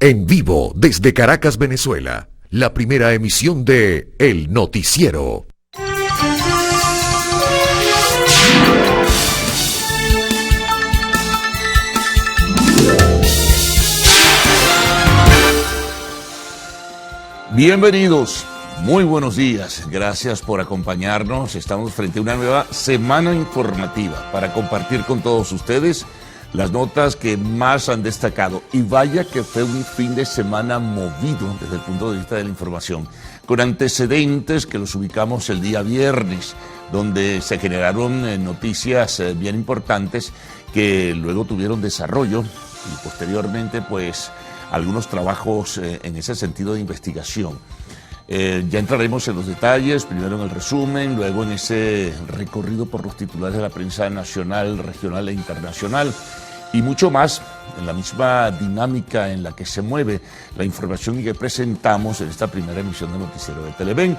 En vivo desde Caracas, Venezuela, la primera emisión de El Noticiero. Bienvenidos, muy buenos días, gracias por acompañarnos. Estamos frente a una nueva semana informativa para compartir con todos ustedes las notas que más han destacado. Y vaya que fue un fin de semana movido desde el punto de vista de la información, con antecedentes que los ubicamos el día viernes, donde se generaron noticias bien importantes que luego tuvieron desarrollo y posteriormente pues algunos trabajos en ese sentido de investigación. Ya entraremos en los detalles, primero en el resumen, luego en ese recorrido por los titulares de la prensa nacional, regional e internacional y mucho más en la misma dinámica en la que se mueve la información que presentamos en esta primera emisión de Noticiero de Televen.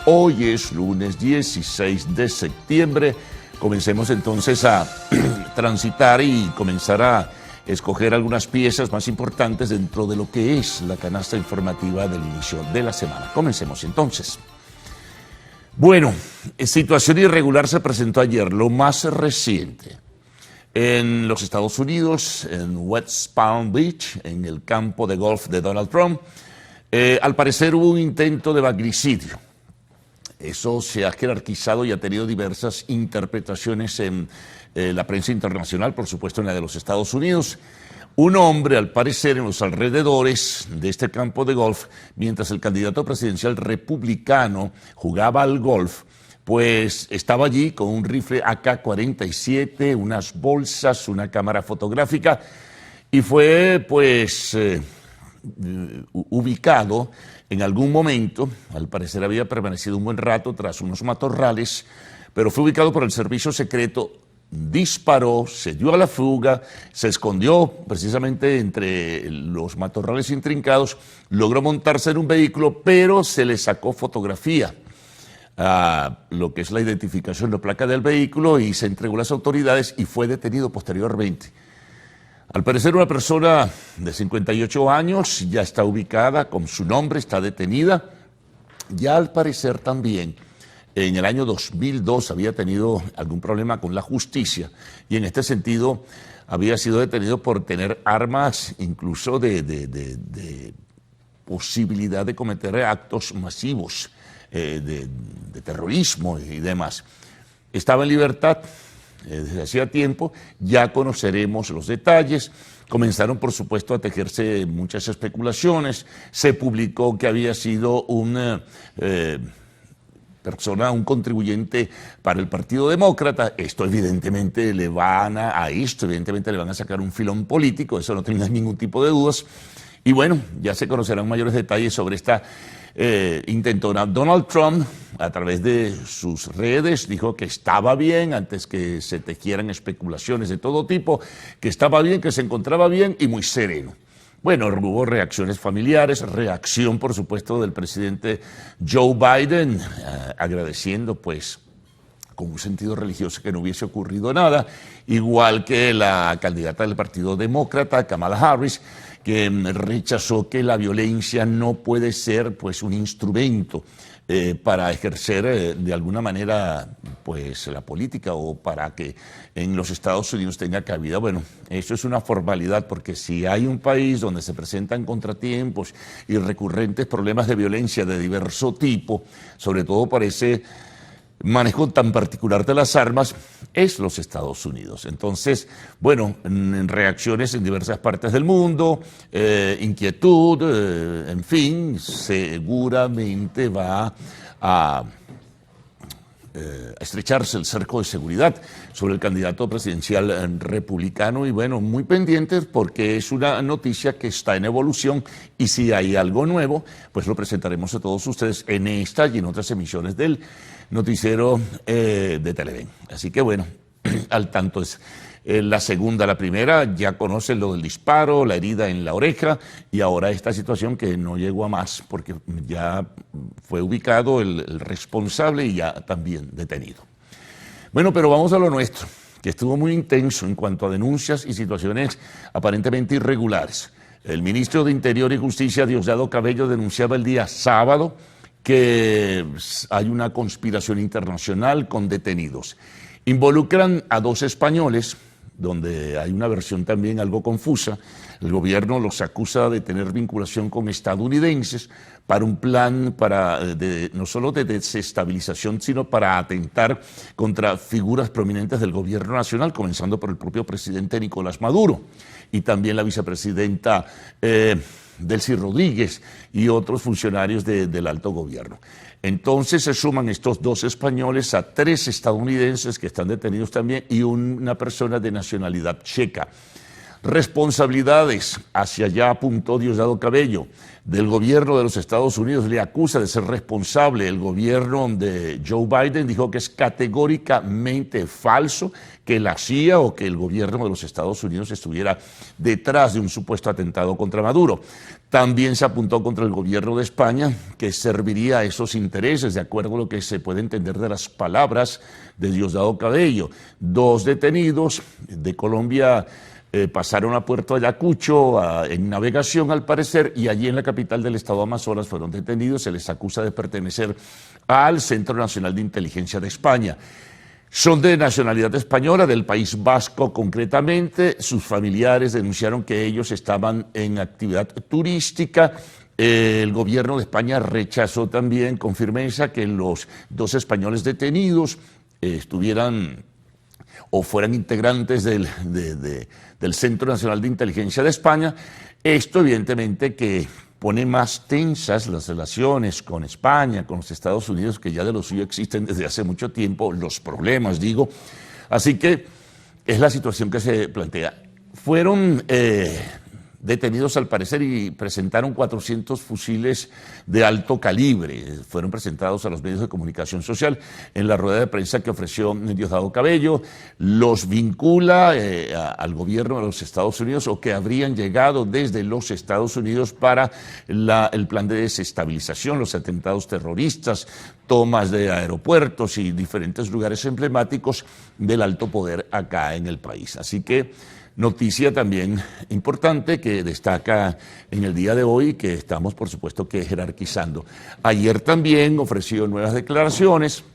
Hoy es lunes 16 de septiembre. Comencemos entonces a transitar y comenzar a escoger algunas piezas más importantes dentro de lo que es la canasta informativa del inicio de la semana. Comencemos entonces. Bueno, situación irregular se presentó ayer, lo más reciente. En los Estados Unidos, en West Palm Beach, en el campo de golf de Donald Trump, al parecer hubo un intento de magnicidio. Eso se ha jerarquizado y ha tenido diversas interpretaciones en la prensa internacional, por supuesto en la de los Estados Unidos. Un hombre, al parecer, en los alrededores de este campo de golf, mientras el candidato presidencial republicano jugaba al golf, pues estaba allí con un rifle AK-47, unas bolsas, una cámara fotográfica, y fue pues ubicado en algún momento. Al parecer había permanecido un buen rato tras unos matorrales, pero fue ubicado por el servicio secreto, disparó, se dio a la fuga, se escondió precisamente entre los matorrales intrincados, logró montarse en un vehículo, pero se le sacó fotografía a lo que es la identificación de placa del vehículo y se entregó a las autoridades y fue detenido posteriormente. Al parecer una persona de 58 años ya está ubicada con su nombre, está detenida. Ya al parecer también en el año 2002 había tenido algún problema con la justicia y en este sentido había sido detenido por tener armas, incluso de posibilidad de cometer actos masivos de terrorismo y demás. Estaba en libertad desde hacía tiempo, ya conoceremos los detalles. Comenzaron, por supuesto, a tejerse muchas especulaciones. Se publicó que había sido un contribuyente para el Partido Demócrata. Esto evidentemente le van a sacar un filón político, eso no tenga ningún tipo de dudas. Y bueno, ya se conocerán mayores detalles sobre esta intentona. Donald Trump, a través de sus redes, dijo que estaba bien antes que se tejieran especulaciones de todo tipo, que estaba bien, que se encontraba bien y muy sereno. Bueno, hubo reacciones familiares, reacción, por supuesto, del presidente Joe Biden, agradeciendo, pues, con un sentido religioso que no hubiese ocurrido nada, igual que la candidata del Partido Demócrata, Kamala Harris, que rechazó que la violencia no puede ser, pues, un instrumento para ejercer de alguna manera pues la política o para que en los Estados Unidos tenga cabida. Bueno, eso es una formalidad porque si hay un país donde se presentan contratiempos y recurrentes problemas de violencia de diverso tipo, sobre todo por ese manejo tan particular de las armas, es los Estados Unidos. Entonces, bueno, en reacciones en diversas partes del mundo, inquietud, en fin, seguramente va a estrecharse el cerco de seguridad sobre el candidato presidencial republicano y bueno, muy pendientes porque es una noticia que está en evolución y si hay algo nuevo, pues lo presentaremos a todos ustedes en esta y en otras emisiones del noticiero de Televen. Así que bueno, al tanto es la segunda. La primera ya conocen lo del disparo, la herida en la oreja y ahora esta situación que no llegó a más porque ya fue ubicado el responsable y ya también detenido. Bueno, pero vamos a lo nuestro, que estuvo muy intenso en cuanto a denuncias y situaciones aparentemente irregulares. El ministro de Interior y Justicia, Diosdado Cabello, denunciaba el día sábado que hay una conspiración internacional con detenidos. Involucran a 2 españoles, donde hay una versión también algo confusa. El gobierno los acusa de tener vinculación con estadounidenses para un plan no solo de desestabilización, sino para atentar contra figuras prominentes del gobierno nacional, comenzando por el propio presidente Nicolás Maduro y también la vicepresidenta Delcy Rodríguez y otros funcionarios del alto gobierno. Entonces se suman estos 2 españoles a 3 estadounidenses que están detenidos también y una persona de nacionalidad checa. Responsabilidades, hacia allá apuntó Diosdado Cabello, del gobierno de los Estados Unidos, le acusa de ser responsable. El gobierno de Joe Biden dijo que es categóricamente falso que la CIA o que el gobierno de los Estados Unidos estuviera detrás de un supuesto atentado contra Maduro. También se apuntó contra el gobierno de España, que serviría a esos intereses, de acuerdo a lo que se puede entender de las palabras de Diosdado Cabello. 2 detenidos de Colombia pasaron a Puerto Ayacucho en navegación al parecer, y allí en la capital del estado Amazonas fueron detenidos. Se les acusa de pertenecer al Centro Nacional de Inteligencia de España. Son de nacionalidad española, del País Vasco concretamente. Sus familiares denunciaron que ellos estaban en actividad turística. El gobierno de España rechazó también con firmeza que los 2 españoles detenidos estuvieran o fueran integrantes del Centro Nacional de Inteligencia de España. Esto evidentemente que pone más tensas las relaciones con España, con los Estados Unidos, que ya de lo suyo existen desde hace mucho tiempo, los problemas, digo. Así que es la situación que se plantea. Fueron detenidos al parecer y presentaron 400 fusiles de alto calibre. Fueron presentados a los medios de comunicación social en la rueda de prensa que ofreció Diosdado Cabello. Los vincula al gobierno de los Estados Unidos, o que habrían llegado desde los Estados Unidos para el plan de desestabilización, los atentados terroristas, tomas de aeropuertos y diferentes lugares emblemáticos del alto poder acá en el país. Así que noticia también importante que destaca en el día de hoy, que estamos por supuesto que jerarquizando. Ayer también ofreció nuevas declaraciones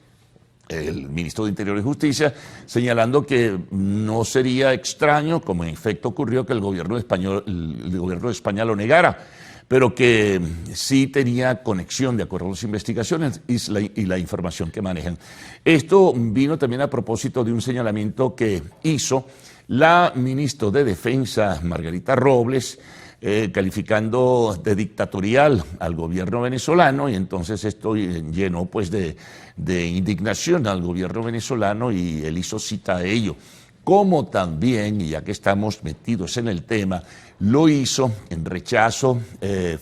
el ministro de Interior y Justicia, señalando que no sería extraño, como en efecto ocurrió, que el gobierno de España lo negara, pero que sí tenía conexión de acuerdo a las investigaciones y la información que manejan. Esto vino también a propósito de un señalamiento que hizo la ministra de Defensa, Margarita Robles, calificando de dictatorial al gobierno venezolano, y entonces esto llenó pues de indignación al gobierno venezolano, y él hizo cita a ello. Como también, y ya que estamos metidos en el tema, lo hizo en rechazo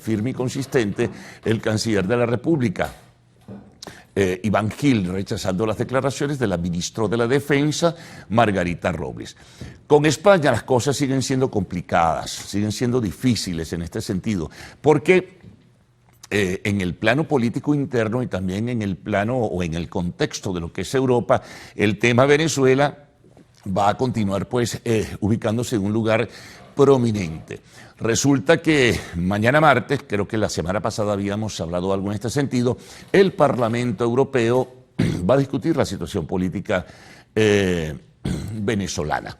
firme y consistente el canciller de la República, Iván Gil, rechazando las declaraciones de la ministra de la Defensa, Margarita Robles. Con España las cosas siguen siendo complicadas, siguen siendo difíciles en este sentido, porque en el plano político interno y también en el plano o en el contexto de lo que es Europa, el tema Venezuela va a continuar pues ubicándose en un lugar prominente. Resulta que mañana martes, creo que la semana pasada habíamos hablado algo en este sentido, el Parlamento Europeo va a discutir la situación política venezolana.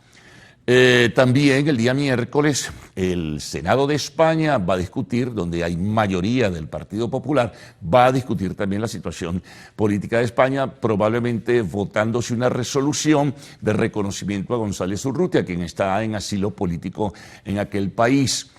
También el día miércoles el Senado de España va a discutir, donde hay mayoría del Partido Popular, va a discutir también la situación política de España, probablemente votándose una resolución de reconocimiento a González Urrutia, quien está en asilo político en aquel país.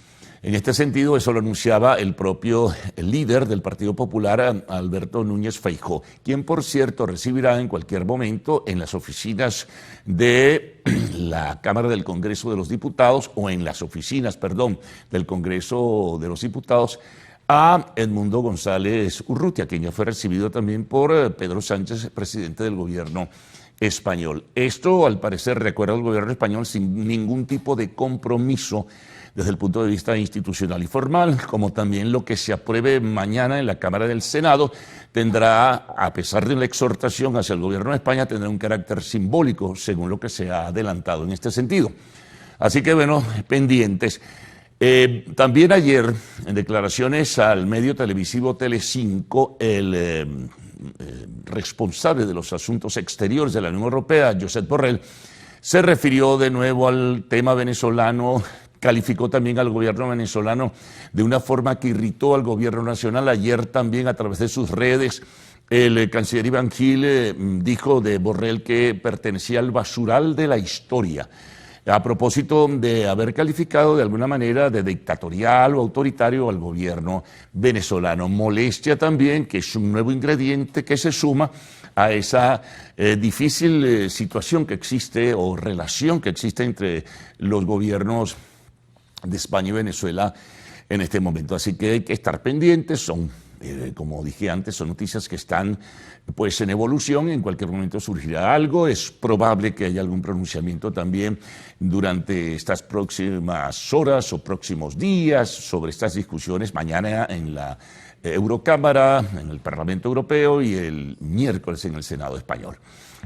En este sentido, eso lo anunciaba el propio líder del Partido Popular, Alberto Núñez Feijóo, quien, por cierto, recibirá en cualquier momento en las oficinas de la Cámara del Congreso de los Diputados, o en las oficinas, perdón, del Congreso de los Diputados, a Edmundo González Urrutia, quien ya fue recibido también por Pedro Sánchez, presidente del gobierno español. Esto, al parecer, recuerda al gobierno español sin ningún tipo de compromiso desde el punto de vista institucional y formal, como también lo que se apruebe mañana en la Cámara del Senado tendrá, a pesar de la exhortación hacia el gobierno de España, tendrá un carácter simbólico, según lo que se ha adelantado en este sentido. Así que, bueno, pendientes. También ayer, en declaraciones al medio televisivo Telecinco, el responsable de los asuntos exteriores de la Unión Europea, Josep Borrell, se refirió de nuevo al tema venezolano, calificó también al gobierno venezolano de una forma que irritó al gobierno nacional. Ayer también a través de sus redes, el canciller Iván Gil dijo de Borrell que pertenecía al basural de la historia, a propósito de haber calificado de alguna manera de dictatorial o autoritario al gobierno venezolano. Molestia también, que es un nuevo ingrediente que se suma a esa difícil situación que existe o relación que existe entre los gobiernos de España y Venezuela en este momento. Así que hay que estar pendientes, son, como dije antes, son noticias que están pues en evolución, en cualquier momento surgirá algo, es probable que haya algún pronunciamiento también durante estas próximas horas o próximos días sobre estas discusiones, mañana en la Eurocámara, en el Parlamento Europeo y el miércoles en el Senado español.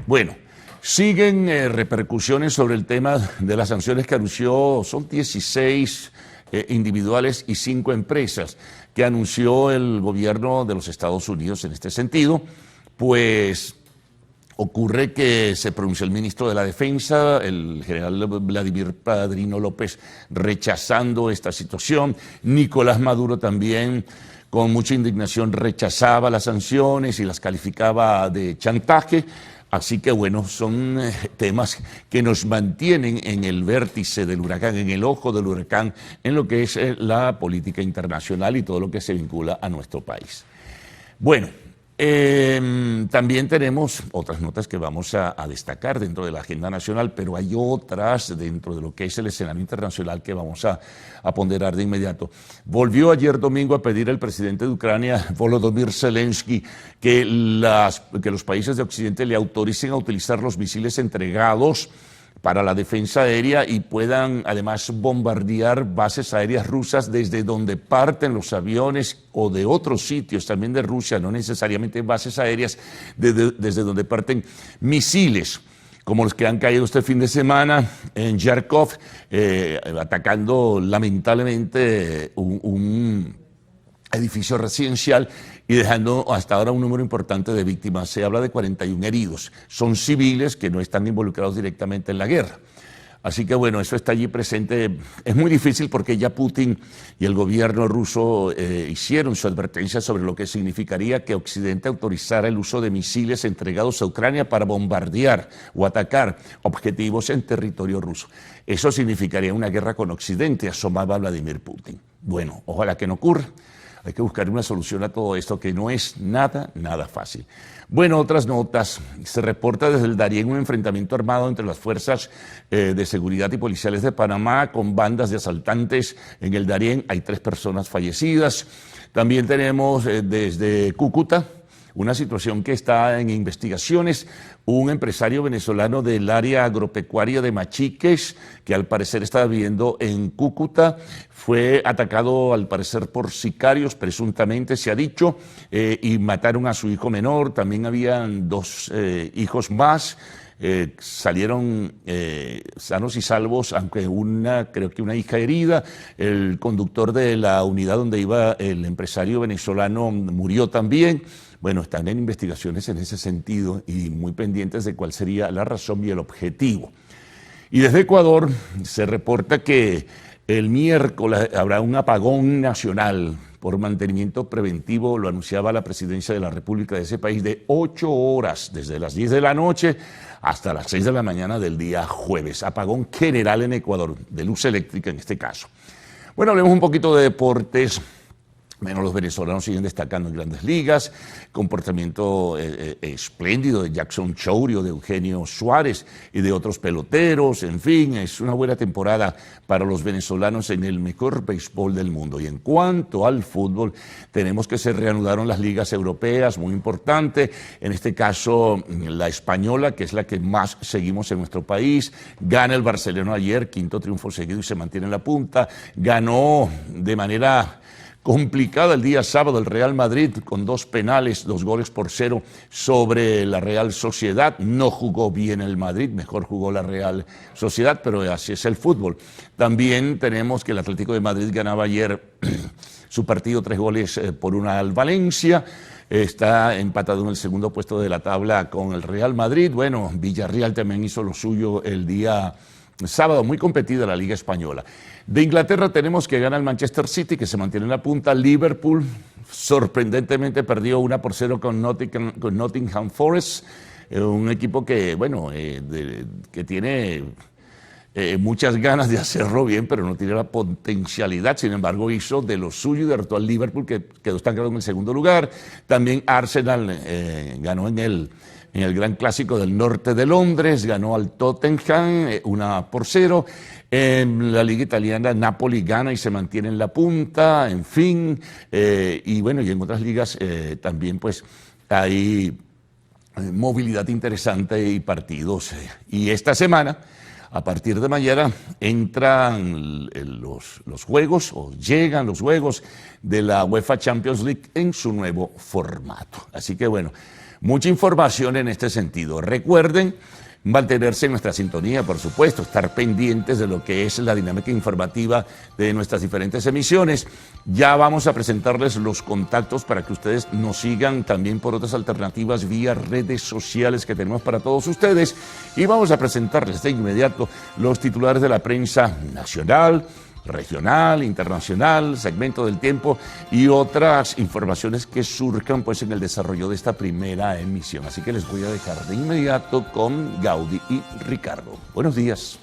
Bueno, siguen repercusiones sobre el tema de las sanciones que anunció, son 16 individuales y 5 empresas que anunció el gobierno de los Estados Unidos en este sentido. Pues ocurre que se pronunció el ministro de la Defensa, el general Vladimir Padrino López, rechazando esta situación. Nicolás Maduro también, con mucha indignación, rechazaba las sanciones y las calificaba de chantaje. Así que bueno, son temas que nos mantienen en el vértice del huracán, en el ojo del huracán, en lo que es la política internacional y todo lo que se vincula a nuestro país. Bueno, también tenemos otras notas que vamos a destacar dentro de la agenda nacional, pero hay otras dentro de lo que es el escenario internacional que vamos a ponderar de inmediato. Volvió ayer domingo a pedir el presidente de Ucrania, Volodymyr Zelensky, que los países de Occidente le autoricen a utilizar los misiles entregados para la defensa aérea y puedan además bombardear bases aéreas rusas desde donde parten los aviones o de otros sitios también de Rusia, no necesariamente bases aéreas, desde donde parten misiles, como los que han caído este fin de semana en Yarkov, atacando lamentablemente un edificio residencial y dejando hasta ahora un número importante de víctimas. Se habla de 41 heridos. Son civiles que no están involucrados directamente en la guerra. Así que bueno, eso está allí presente. Es muy difícil porque ya Putin y el gobierno ruso hicieron su advertencia sobre lo que significaría que Occidente autorizara el uso de misiles entregados a Ucrania para bombardear o atacar objetivos en territorio ruso. Eso significaría una guerra con Occidente, asomaba Vladimir Putin. Bueno, ojalá que no ocurra. Hay que buscar una solución a todo esto que no es nada fácil. Bueno, otras notas. Se reporta desde el Darién un enfrentamiento armado entre las fuerzas de seguridad y policiales de Panamá con bandas de asaltantes en el Darién. Hay 3 personas fallecidas. También tenemos desde Cúcuta una situación que está en investigaciones. Un empresario venezolano del área agropecuaria de Machiques, que al parecer estaba viviendo en Cúcuta, fue atacado al parecer por sicarios, presuntamente se ha dicho, y mataron a su hijo menor. También habían 2 hijos más. Salieron sanos y salvos, aunque creo que una hija herida. El conductor de la unidad donde iba el empresario venezolano murió también. Bueno, están en investigaciones en ese sentido y muy pendientes de cuál sería la razón y el objetivo. Y desde Ecuador se reporta que el miércoles habrá un apagón nacional por mantenimiento preventivo, lo anunciaba la presidencia de la República de ese país, de 8 horas, desde las 10 de la noche hasta las 6 de la mañana del día jueves. Apagón general en Ecuador, de luz eléctrica en este caso. Bueno, hablemos un poquito de deportes. Bueno, los venezolanos siguen destacando en Grandes Ligas, comportamiento espléndido de Jackson Chourio, de Eugenio Suárez y de otros peloteros. En fin, es una buena temporada para los venezolanos en el mejor béisbol del mundo. Y en cuanto al fútbol, tenemos que se reanudaron las ligas europeas, muy importante. En este caso, la española, que es la que más seguimos en nuestro país. Gana el Barcelona ayer, 5º triunfo seguido y se mantiene en la punta. Ganó de manera Complicada el día sábado el Real Madrid con 2 penales, 2-0 sobre la Real Sociedad. No jugó bien el Madrid, mejor jugó la Real Sociedad, pero así es el fútbol. También tenemos que el Atlético de Madrid ganaba ayer su partido 3-1 al Valencia. Está empatado en el segundo puesto de la tabla con el Real Madrid. Bueno, Villarreal también hizo lo suyo el día sábado, muy competida la Liga Española. De Inglaterra tenemos que gana el Manchester City, que se mantiene en la punta. Liverpool sorprendentemente perdió 1-0 con Nottingham Forest, un equipo que, bueno, que tiene muchas ganas de hacerlo bien, pero no tiene la potencialidad. Sin embargo, hizo de lo suyo y derrotó al Liverpool, que quedó estancado en el segundo lugar. También Arsenal ganó en el Gran Clásico del Norte de Londres, ganó al Tottenham 1-0. En la Liga Italiana, Napoli gana y se mantiene en la punta, en fin. Y bueno, y en otras ligas también pues hay movilidad interesante y partidos. Y esta semana, a partir de mañana, entran los juegos, o llegan los juegos de la UEFA Champions League en su nuevo formato. Así que bueno, mucha información en este sentido. Recuerden mantenerse en nuestra sintonía, por supuesto, estar pendientes de lo que es la dinámica informativa de nuestras diferentes emisiones. Ya vamos a presentarles los contactos para que ustedes nos sigan también por otras alternativas vía redes sociales que tenemos para todos ustedes. Y vamos a presentarles de inmediato los titulares de la prensa nacional, regional, internacional, segmento del tiempo y otras informaciones que surjan pues en el desarrollo de esta primera emisión. Así que les voy a dejar de inmediato con Gaudí y Ricardo. Buenos días.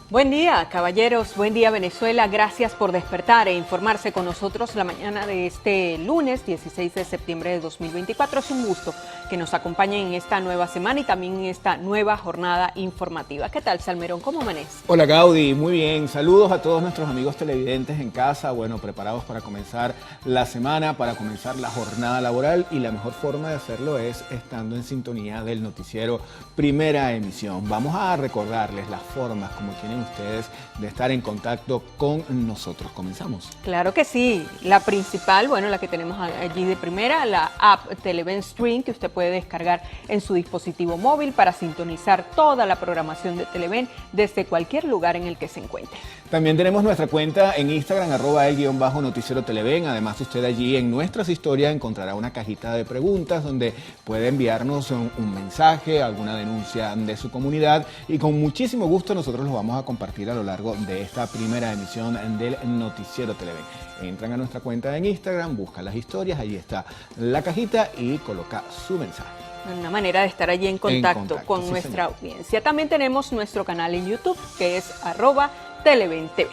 Buen día, caballeros. Buen día, Venezuela. Gracias por despertar e informarse con nosotros la mañana de este lunes 16 de septiembre de 2024. Es un gusto que nos acompañen en esta nueva semana y también en esta nueva jornada informativa. ¿Qué tal, Salmerón? ¿Cómo amanece? Hola, Gaudí. Muy bien. Saludos a todos nuestros amigos televidentes en casa. Bueno, preparados para comenzar la semana, para comenzar la jornada laboral, y la mejor forma de hacerlo es estando en sintonía del noticiero Primera Emisión. Vamos a recordarles las formas como tienen ustedes de estar en contacto con nosotros. ¿Comenzamos? Claro que sí. La principal, bueno, la que tenemos allí de primera, la app Televen Stream, que usted puede descargar en su dispositivo móvil para sintonizar toda la programación de Televen desde cualquier lugar en el que se encuentre. También tenemos nuestra cuenta en Instagram, @el_noticiero Televen. Además, usted allí en nuestras historias encontrará una cajita de preguntas donde puede enviarnos un mensaje, alguna denuncia de su comunidad, y con muchísimo gusto nosotros los vamos a compartir a lo largo de esta primera emisión del noticiero Televen. Entran a nuestra cuenta en Instagram, buscan las historias, allí está la cajita y coloca su mensaje. Una manera de estar allí en contacto con sí, nuestra señor. audiencia. También tenemos nuestro canal en YouTube, que es @TelevenTV.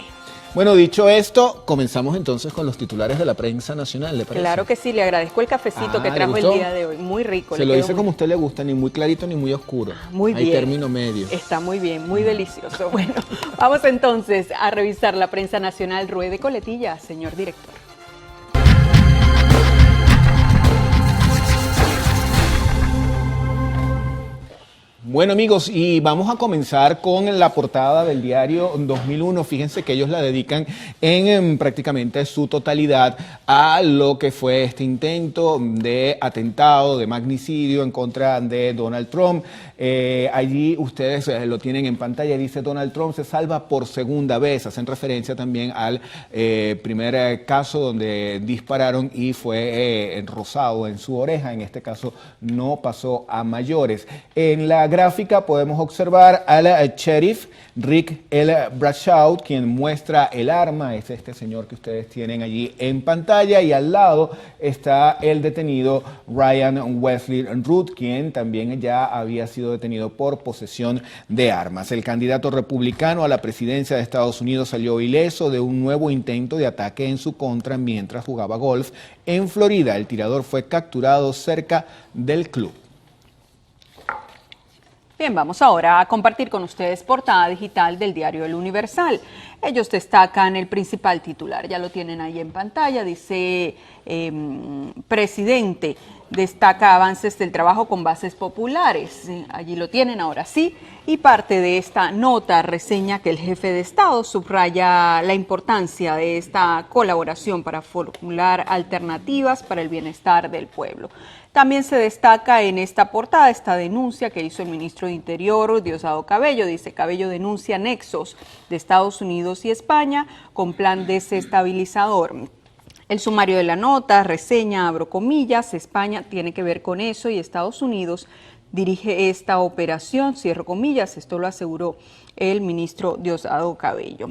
Bueno, dicho esto, comenzamos entonces con los titulares de la prensa nacional, ¿le parece? Claro que sí, le agradezco el cafecito que ¿le trajo el gustó? día de hoy. Muy rico. Se le lo quedó hice como a usted le gusta, ni muy clarito ni muy oscuro. Muy Hay bien. término medio. Está muy bien, muy delicioso. Bueno, vamos entonces a revisar la prensa nacional. Ruede coletilla, señor director. Bueno, amigos, y vamos a comenzar con la portada del diario 2001. Fíjense que ellos la dedican en prácticamente su totalidad a lo que fue este intento de atentado, de magnicidio en contra de Donald Trump. Allí ustedes lo tienen en pantalla, dice: Donald Trump se salva por segunda vez. Hacen referencia también al primer caso donde dispararon y fue rozado en su oreja. En este caso no pasó a mayores. En la gráfica podemos observar al sheriff Rick L. Bradshaw, quien muestra el arma. Es este señor que ustedes tienen allí en pantalla, y al lado está el detenido Ryan Wesley Root, quien también ya había sido detenido por posesión de armas. El candidato republicano a la presidencia de Estados Unidos salió ileso de un nuevo intento de ataque en su contra mientras jugaba golf en Florida. El tirador fue capturado cerca del club. Bien, vamos ahora a compartir con ustedes portada digital del diario El Universal. Ellos destacan el principal titular, ya lo tienen ahí en pantalla, dice presidente, destaca avances del trabajo con bases populares, allí lo tienen ahora sí, y parte de esta nota reseña que el jefe de Estado subraya la importancia de esta colaboración para formular alternativas para el bienestar del pueblo. También se destaca en esta portada esta denuncia que hizo el ministro de Interior, Diosdado Cabello. Dice, Cabello denuncia nexos de Estados Unidos y España con plan desestabilizador. El sumario de la nota reseña, abro comillas, España tiene que ver con eso y Estados Unidos dirige esta operación, cierro comillas, esto lo aseguró el ministro Diosdado Cabello.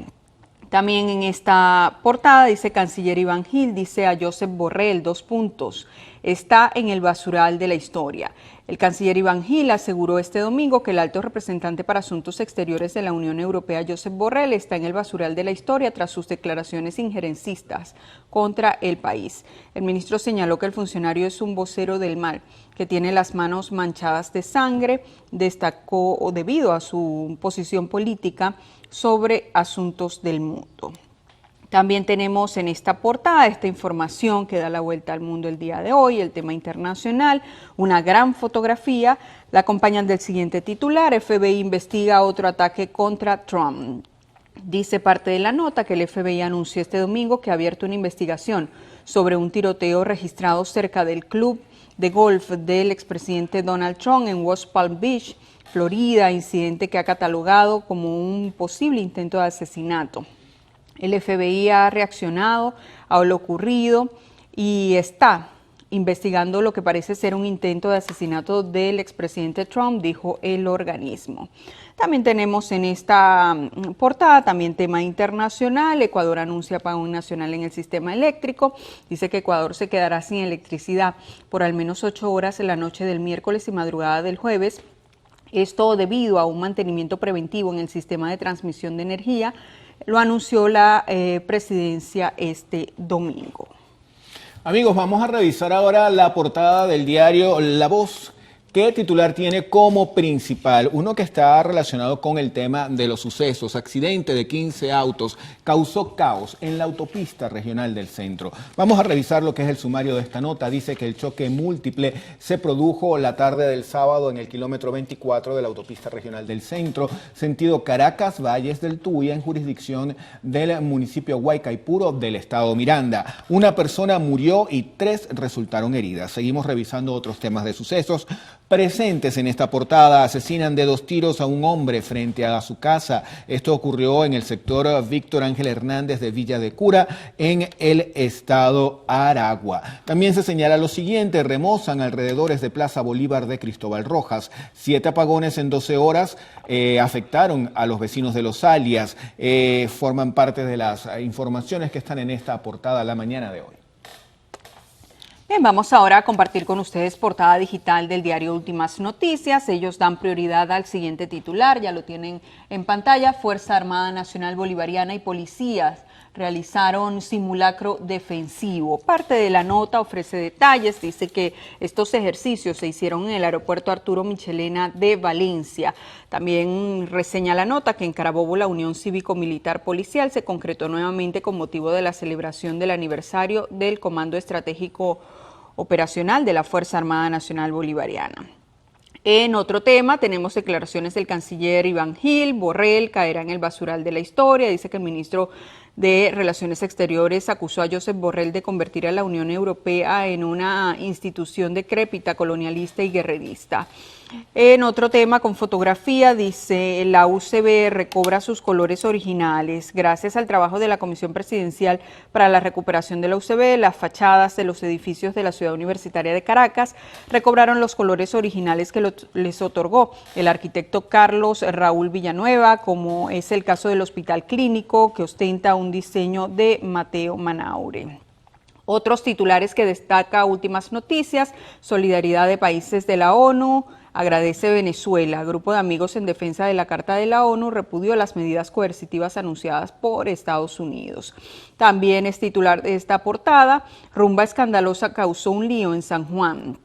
También en esta portada dice Canciller Iván Gil, dice a Josep Borrell, 2 puntos, está en el basural de la historia. El canciller Iván Gil aseguró este domingo que el alto representante para Asuntos Exteriores de la Unión Europea, Josep Borrell, está en el basural de la historia tras sus declaraciones injerencistas contra el país. El ministro señaló que el funcionario es un vocero del mal, que tiene las manos manchadas de sangre, destacó debido a su posición política sobre asuntos del mundo. También tenemos en esta portada esta información que da la vuelta al mundo el día de hoy, el tema internacional, una gran fotografía, la acompañan del siguiente titular, FBI investiga otro ataque contra Trump. Dice parte de la nota que el FBI anunció este domingo que ha abierto una investigación sobre un tiroteo registrado cerca del club de golf del expresidente Donald Trump en West Palm Beach, Florida, incidente que ha catalogado como un posible intento de asesinato. El FBI ha reaccionado a lo ocurrido y está investigando lo que parece ser un intento de asesinato del expresidente Trump, dijo el organismo. También tenemos en esta portada también tema internacional. Ecuador anuncia apagón nacional en el sistema eléctrico. Dice que Ecuador se quedará sin electricidad por al menos 8 horas en la noche del miércoles y madrugada del jueves. Esto debido a un mantenimiento preventivo en el sistema de transmisión de energía. Lo anunció la presidencia este domingo. Amigos, vamos a revisar ahora la portada del diario La Voz. ¿Qué titular tiene como principal? Uno que está relacionado con el tema de los sucesos. Accidente de 15 autos causó caos en la autopista regional del centro. Vamos a revisar lo que es el sumario de esta nota. Dice que el choque múltiple se produjo la tarde del sábado en el kilómetro 24 de la autopista regional del centro, sentido Caracas, Valles del Tuya, en jurisdicción del municipio Huaycaipuro del estado Miranda. Una persona murió y 3 resultaron heridas. Seguimos revisando otros temas de sucesos. Presentes en esta portada, asesinan de 2 tiros a un hombre frente a su casa. Esto ocurrió en el sector Víctor Ángel Hernández de Villa de Cura, en el estado Aragua. También se señala lo siguiente, remozan alrededores de Plaza Bolívar de Cristóbal Rojas. 7 apagones en 12 horas afectaron a los vecinos de Los Alias. Forman parte de las informaciones que están en esta portada la mañana de hoy. Bien, vamos ahora a compartir con ustedes portada digital del diario Últimas Noticias. Ellos dan prioridad al siguiente titular, ya lo tienen en pantalla. Fuerza Armada Nacional Bolivariana y policías realizaron simulacro defensivo. Parte de la nota ofrece detalles, dice que estos ejercicios se hicieron en el aeropuerto Arturo Michelena de Valencia. También reseña la nota que en Carabobo la Unión Cívico-Militar Policial se concretó nuevamente con motivo de la celebración del aniversario del Comando Estratégico Operacional de la Fuerza Armada Nacional Bolivariana. En otro tema tenemos declaraciones del canciller Iván Gil. Borrell caerá en el basural de la historia. Dice que el ministro de Relaciones Exteriores acusó a Josep Borrell de convertir a la Unión Europea en una institución decrépita, colonialista y guerrerista. En otro tema con fotografía dice la UCB recobra sus colores originales. Gracias al trabajo de la Comisión Presidencial para la Recuperación de la UCB, las fachadas de los edificios de la Ciudad Universitaria de Caracas recobraron los colores originales que les otorgó el arquitecto Carlos Raúl Villanueva, como es el caso del Hospital Clínico, que ostenta un diseño de Mateo Manaure. Otros titulares que destaca Últimas Noticias: solidaridad de países de la ONU, agradece Venezuela. Grupo de amigos en defensa de la Carta de la ONU repudió las medidas coercitivas anunciadas por Estados Unidos. También es titular de esta portada: rumba escandalosa causó un lío en San Juan.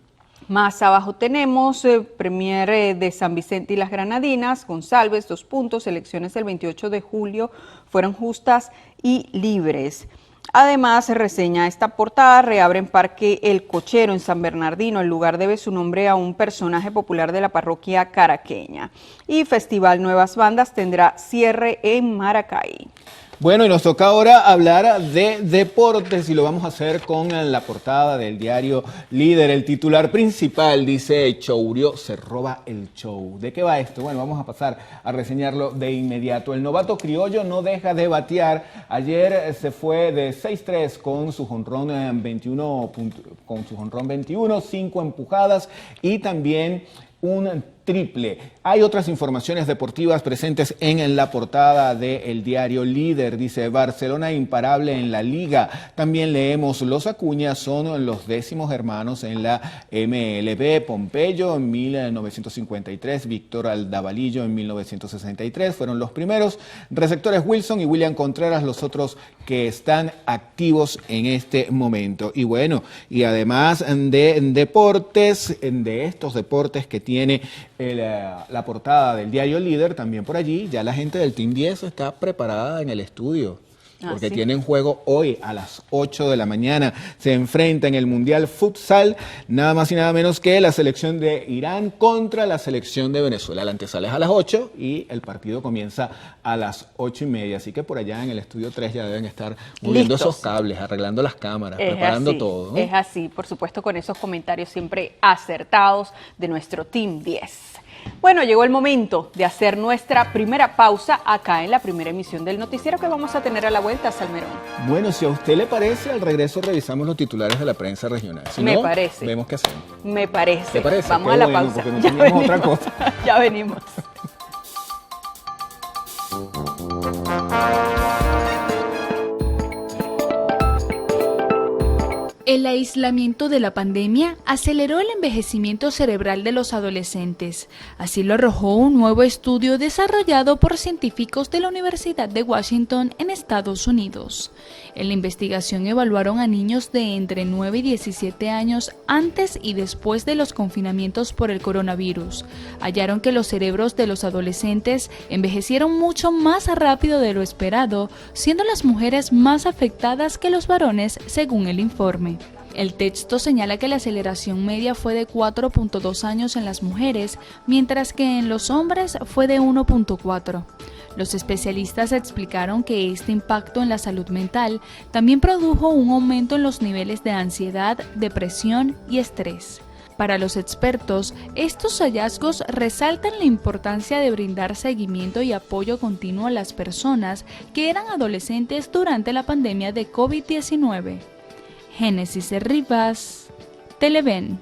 Más abajo tenemos Premier de San Vicente y las Granadinas, González, 2 puntos, elecciones del 28 de julio fueron justas y libres. Además, reseña esta portada, reabren Parque El Cochero en San Bernardino. El lugar debe su nombre a un personaje popular de la parroquia caraqueña. Y Festival Nuevas Bandas tendrá cierre en Maracay. Bueno, y nos toca ahora hablar de deportes y lo vamos a hacer con la portada del diario Líder. El titular principal dice: Chourio se roba el show. ¿De qué va esto? Bueno, vamos a pasar a reseñarlo de inmediato. El novato criollo no deja de batear. Ayer se fue de 6-3 con su jonrón 21, 5 empujadas y también un triple. Hay otras informaciones deportivas presentes en la portada del diario Líder. Dice: Barcelona imparable en la Liga. También leemos: los Acuña son los 10º hermanos en la MLB. Pompeyo en 1953, Víctor Aldavalillo en 1963 fueron los primeros. Receptores Wilson y William Contreras los otros que están activos en este momento. Y bueno, y además de deportes, de estos deportes que tiene la portada del diario Líder, también por allí ya la gente del Team 10 está preparada en el estudio. Porque ¿sí? Tienen juego hoy a las 8 de la mañana. Se enfrenta en el Mundial Futsal, nada más y nada menos que la selección de Irán contra la selección de Venezuela. La antesala es a las 8 y el partido comienza a las 8:30. Así que por allá en el estudio 3 ya deben estar moviendo esos cables, arreglando las cámaras, preparando todo, ¿no? Es así, por supuesto, con esos comentarios siempre acertados de nuestro Team 10. Bueno, llegó el momento de hacer nuestra primera pausa acá en la primera emisión del noticiero que vamos a tener a la vuelta, Salmerón. Bueno, si a usted le parece, al regreso revisamos los titulares de la prensa regional. Si Me no, parece. Vemos qué hacemos. Me parece. ¿Te parece? Vamos Qué a la bueno, pausa. porque no teníamos otra cosa. Ya venimos. El aislamiento de la pandemia aceleró el envejecimiento cerebral de los adolescentes. Así lo arrojó un nuevo estudio desarrollado por científicos de la Universidad de Washington en Estados Unidos. En la investigación evaluaron a niños de entre 9 y 17 años antes y después de los confinamientos por el coronavirus. Hallaron que los cerebros de los adolescentes envejecieron mucho más rápido de lo esperado, siendo las mujeres más afectadas que los varones, según el informe. El texto señala que la aceleración media fue de 4.2 años en las mujeres, mientras que en los hombres fue de 1.4. Los especialistas explicaron que este impacto en la salud mental también produjo un aumento en los niveles de ansiedad, depresión y estrés. Para los expertos, estos hallazgos resaltan la importancia de brindar seguimiento y apoyo continuo a las personas que eran adolescentes durante la pandemia de COVID-19. Génesis Rivas, Televen.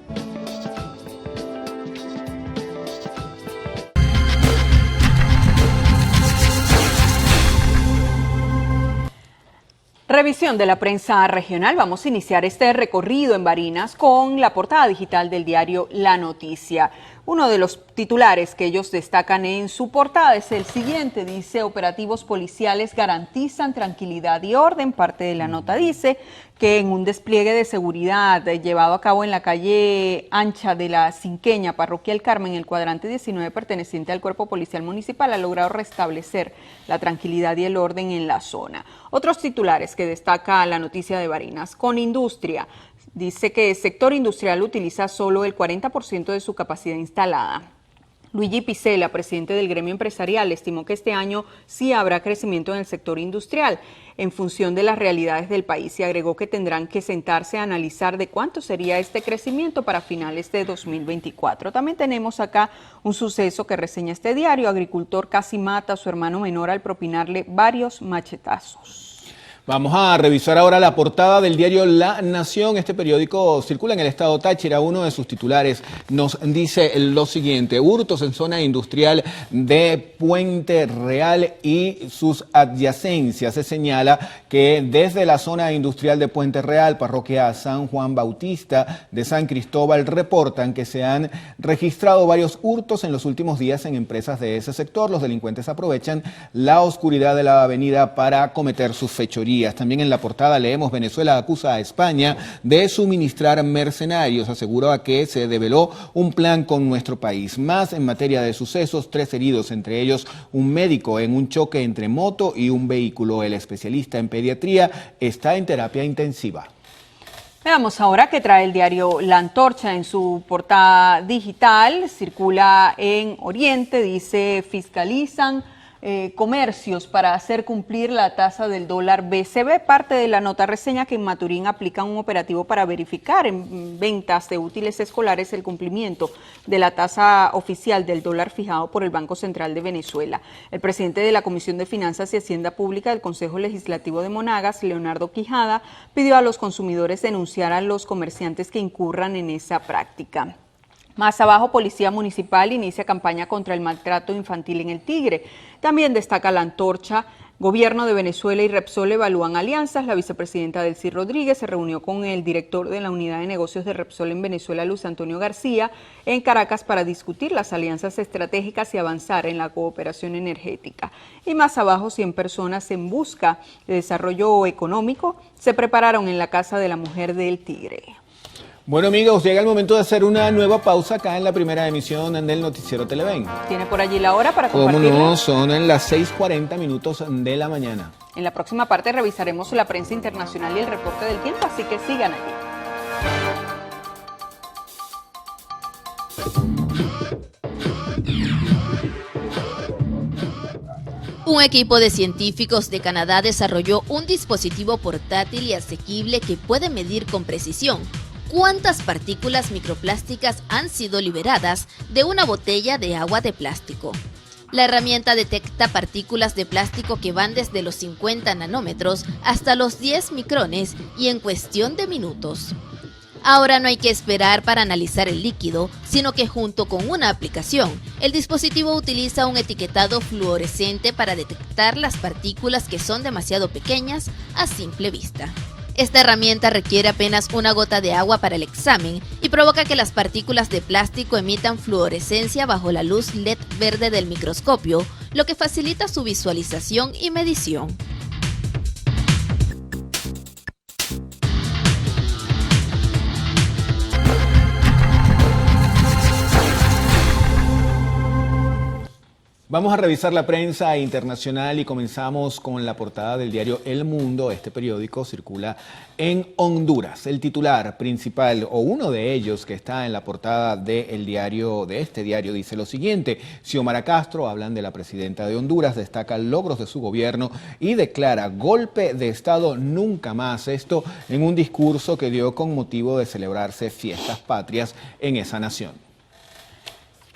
Revisión de la prensa regional. Vamos a iniciar este recorrido en Barinas con la portada digital del diario La Noticia. Uno de los titulares que ellos destacan en su portada es el siguiente. Dice: operativos policiales garantizan tranquilidad y orden. Parte de la nota dice que en un despliegue de seguridad llevado a cabo en la calle ancha de la Cinqueña, Parroquia El Carmen, el cuadrante 19 perteneciente al Cuerpo Policial Municipal, ha logrado restablecer la tranquilidad y el orden en la zona. Otros titulares que destaca La Noticia de Barinas. Con industria. Dice que el sector industrial utiliza solo el 40% de su capacidad instalada. Luigi Picela, presidente del gremio empresarial, estimó que este año sí habrá crecimiento en el sector industrial en función de las realidades del país y agregó que tendrán que sentarse a analizar de cuánto sería este crecimiento para finales de 2024. También tenemos acá un suceso que reseña este diario. Agricultor casi mata a su hermano menor al propinarle varios machetazos. Vamos a revisar ahora la portada del diario La Nación. Este periódico circula en el estado Táchira. Uno de sus titulares nos dice lo siguiente: hurtos en zona industrial de Puente Real y sus adyacencias. Se señala que desde la zona industrial de Puente Real, parroquia San Juan Bautista de San Cristóbal, reportan que se han registrado varios hurtos en los últimos días en empresas de ese sector. Los delincuentes aprovechan la oscuridad de la avenida para cometer sus fechorías. días. También en la portada leemos: Venezuela acusa a España de suministrar mercenarios. Aseguró que se develó un plan con nuestro país. Más en materia de sucesos: 3 heridos, entre ellos un médico en un choque entre moto y un vehículo. El especialista en pediatría está en terapia intensiva. Veamos ahora qué trae el diario La Antorcha en su portada digital. Circula en Oriente, dice: fiscalizan comercios para hacer cumplir la tasa del dólar BCB. Parte de la nota reseña que en Maturín aplican un operativo para verificar en ventas de útiles escolares el cumplimiento de la tasa oficial del dólar fijado por el Banco Central de Venezuela. El presidente de la Comisión de Finanzas y Hacienda Pública del Consejo Legislativo de Monagas, Leonardo Quijada, pidió a los consumidores denunciar a los comerciantes que incurran en esa práctica. Más abajo, Policía Municipal inicia campaña contra el maltrato infantil en el Tigre. También destaca La Antorcha: Gobierno de Venezuela y Repsol evalúan alianzas. La vicepresidenta Delcy Rodríguez se reunió con el director de la Unidad de Negocios de Repsol en Venezuela, Luis Antonio García, en Caracas para discutir las alianzas estratégicas y avanzar en la cooperación energética. Y más abajo, 100 personas en busca de desarrollo económico se prepararon en la Casa de la Mujer del Tigre. Bueno, amigos, llega el momento de hacer una nueva pausa acá en la primera emisión del Noticiero Televen. ¿Tiene por allí la hora para ¿Cómo compartirla? no? Son en las 6:40 minutos de la mañana. En la próxima parte revisaremos la prensa internacional y el reporte del tiempo, así que sigan allí. Un equipo de científicos de Canadá desarrolló un dispositivo portátil y asequible que puede medir con precisión cuántas partículas microplásticas han sido liberadas de una botella de agua de plástico. La herramienta detecta partículas de plástico que van desde los 50 nanómetros hasta los 10 micrones y en cuestión de minutos. Ahora no hay que esperar para analizar el líquido, sino que junto con una aplicación, el dispositivo utiliza un etiquetado fluorescente para detectar las partículas que son demasiado pequeñas a simple vista. Esta herramienta requiere apenas una gota de agua para el examen y provoca que las partículas de plástico emitan fluorescencia bajo la luz LED verde del microscopio, lo que facilita su visualización y medición. Vamos a revisar la prensa internacional y comenzamos con la portada del diario El Mundo. Este periódico circula en Honduras. El titular principal, o uno de ellos que está en la portada de este diario, dice lo siguiente: Xiomara Castro, hablan de la presidenta de Honduras, destaca logros de su gobierno y declara golpe de Estado nunca más. Esto en un discurso que dio con motivo de celebrarse fiestas patrias en esa nación.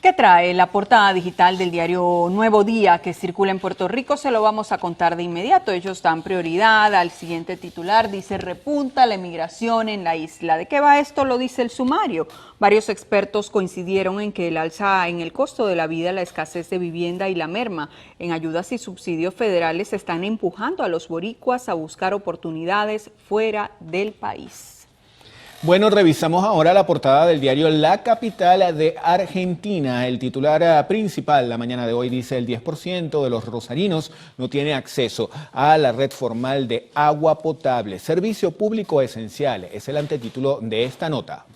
¿Qué trae la portada digital del diario Nuevo Día que circula en Puerto Rico? Se lo vamos a contar de inmediato. Ellos dan prioridad al siguiente titular. Dice: repunta la emigración en la isla. ¿De qué va esto? Lo dice el sumario. Varios expertos coincidieron en que el alza en el costo de la vida, la escasez de vivienda y la merma en ayudas y subsidios federales están empujando a los boricuas a buscar oportunidades fuera del país. Bueno, revisamos ahora la portada del diario La Capital de Argentina. El titular principal la mañana de hoy dice: el 10% de los rosarinos no tiene acceso a la red formal de agua potable. Servicio público esencial es el antetítulo de esta nota.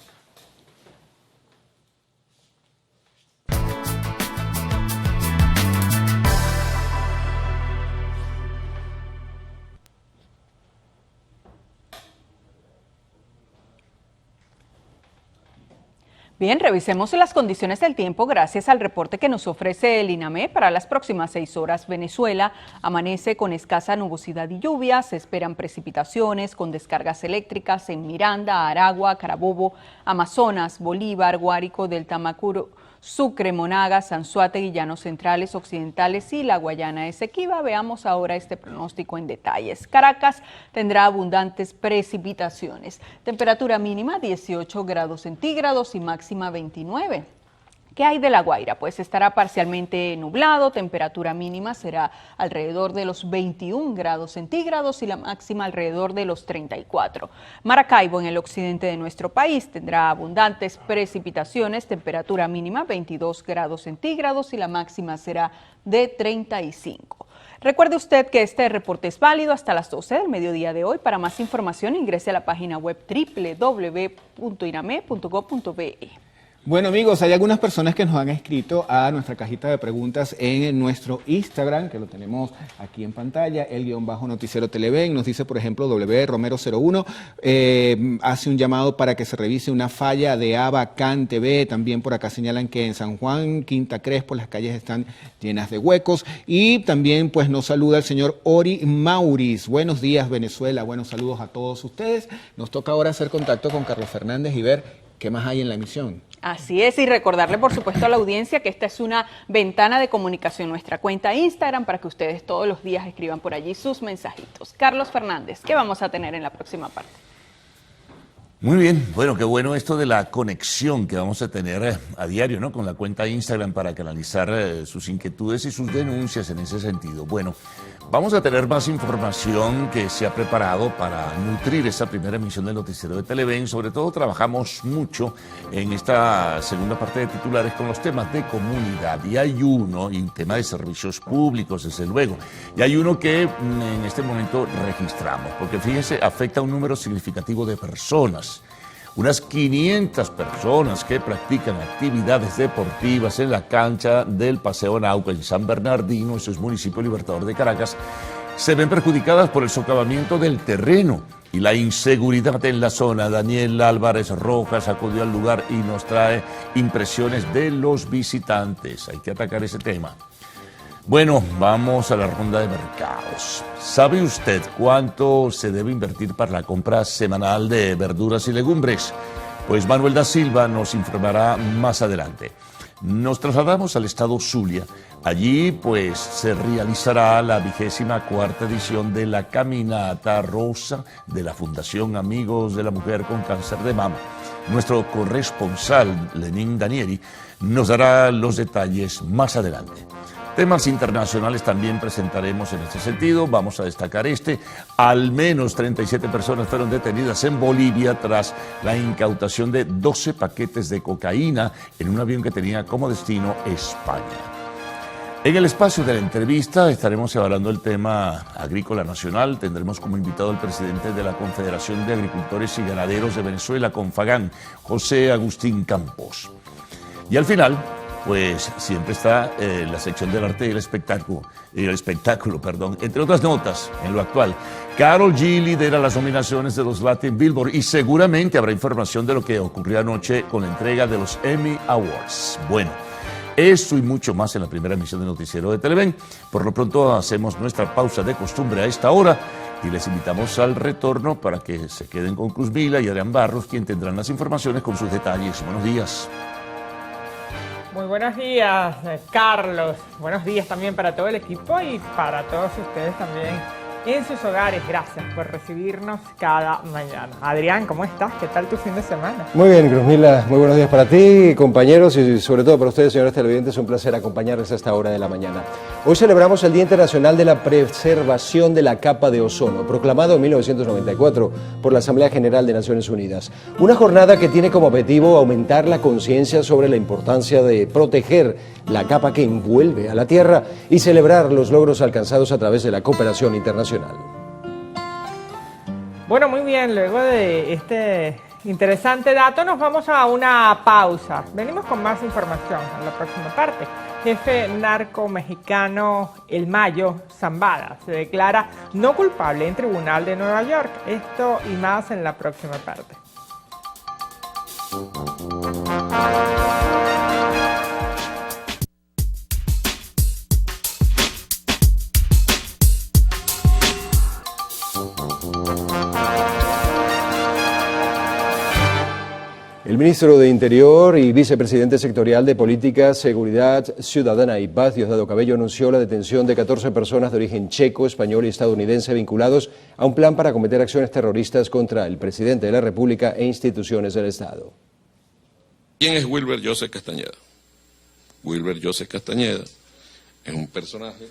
Bien, revisemos las condiciones del tiempo gracias al reporte que nos ofrece el INAME. Para las próximas 6 horas, Venezuela amanece con escasa nubosidad y lluvia. Se esperan precipitaciones con descargas eléctricas en Miranda, Aragua, Carabobo, Amazonas, Bolívar, Guárico, Delta Macuro, Sucre, Monagas, Anzoátegui, Llanos Centrales, Occidentales y la Guayana Esequiba. Veamos ahora este pronóstico en detalles. Caracas tendrá abundantes precipitaciones. Temperatura mínima 18 grados centígrados y máxima 29. ¿Qué hay de La Guaira? Pues estará parcialmente nublado, temperatura mínima será alrededor de los 21 grados centígrados y la máxima alrededor de los 34. Maracaibo, en el occidente de nuestro país, tendrá abundantes precipitaciones, temperatura mínima 22 grados centígrados y la máxima será de 35. Recuerde usted que este reporte es válido hasta las 12 del mediodía de hoy. Para más información ingrese a la página web www.iname.gov.be. Bueno amigos, hay algunas personas que nos han escrito a nuestra cajita de preguntas en nuestro Instagram, que lo tenemos aquí en pantalla, _noticiero Televen. Nos dice, por ejemplo, WRomero01, hace un llamado para que se revise una falla de Abacán TV. También por acá señalan que en San Juan, Quinta Crespo, las calles están llenas de huecos. Y también pues nos saluda el señor Ori Mauris. Buenos días Venezuela, buenos saludos a todos ustedes. Nos toca ahora hacer contacto con Carlos Fernández y ver qué más hay en la emisión. Así es, y recordarle por supuesto a la audiencia que esta es una ventana de comunicación, nuestra cuenta Instagram, para que ustedes todos los días escriban por allí sus mensajitos. Carlos Fernández, ¿qué vamos a tener en la próxima parte? Muy bien, bueno, qué bueno esto de la conexión que vamos a tener a diario, ¿no? Con la cuenta Instagram para canalizar sus inquietudes y sus denuncias en ese sentido. Bueno, vamos a tener más información que se ha preparado para nutrir esa primera emisión del noticiero de Televen. Sobre todo trabajamos mucho en esta segunda parte de titulares con los temas de comunidad. Y hay uno, y un tema de servicios públicos, desde luego. Y hay uno que en este momento registramos, porque fíjense, afecta a un número significativo de personas. Unas 500 personas que practican actividades deportivas en la cancha del Paseo Nauca en San Bernardino, eso es municipio Libertador de Caracas, se ven perjudicadas por el socavamiento del terreno y la inseguridad en la zona. Daniel Álvarez Rojas acudió al lugar y nos trae impresiones de los visitantes. Hay que atacar ese tema. Bueno, vamos a la ronda de mercados. ¿Sabe usted cuánto se debe invertir para la compra semanal de verduras y legumbres? Pues Manuel da Silva nos informará más adelante. Nos trasladamos al estado Zulia. Allí pues se realizará la 24ª edición de la Caminata Rosa de la Fundación Amigos de la Mujer con Cáncer de Mama. Nuestro corresponsal, Lenín Danieri, nos dará los detalles más adelante. Temas internacionales también presentaremos en este sentido. Vamos a destacar al menos 37 personas fueron detenidas en Bolivia tras la incautación de 12 paquetes de cocaína en un avión que tenía como destino España. En el espacio de la entrevista estaremos evaluando el tema agrícola nacional. Tendremos como invitado al presidente de la Confederación de Agricultores y Ganaderos de Venezuela, Confagán, José Agustín Campos. Y al final, pues siempre está la sección del arte y el espectáculo, entre otras notas en lo actual. Karol G lidera las nominaciones de los Latin Billboard y seguramente habrá información de lo que ocurrió anoche con la entrega de los Emmy Awards. Bueno, eso y mucho más en la primera emisión de Noticiero de Televen. Por lo pronto hacemos nuestra pausa de costumbre a esta hora y les invitamos al retorno para que se queden con Cruz Vila y Adrián Barros, quien tendrán las informaciones con sus detalles. Buenos días. Muy buenos días, Carlos. Buenos días también para todo el equipo y para todos ustedes también en sus hogares. Gracias por recibirnos cada mañana. Adrián, ¿cómo estás? ¿Qué tal tu fin de semana? Muy bien, Cruzmila. Muy buenos días para ti, compañeros, y sobre todo para ustedes, señores televidentes. Es un placer acompañarles a esta hora de la mañana. Hoy celebramos el Día Internacional de la Preservación de la Capa de Ozono, proclamado en 1994 por la Asamblea General de Naciones Unidas. Una jornada que tiene como objetivo aumentar la conciencia sobre la importancia de proteger la capa que envuelve a la Tierra y celebrar los logros alcanzados a través de la cooperación internacional. Bueno, muy bien, luego de este interesante dato nos vamos a una pausa. Venimos con más información en la próxima parte. Jefe narco mexicano El Mayo Zambada se declara no culpable en tribunal de Nueva York. Esto y más en la próxima parte. El ministro de Interior y vicepresidente sectorial de Política, Seguridad Ciudadana y Paz, Diosdado Cabello, anunció la detención de 14 personas de origen checo, español y estadounidense vinculados a un plan para cometer acciones terroristas contra el presidente de la República e instituciones del Estado. ¿Quién es Wilber Joseph Castañeda? Wilber Joseph Castañeda es un personaje,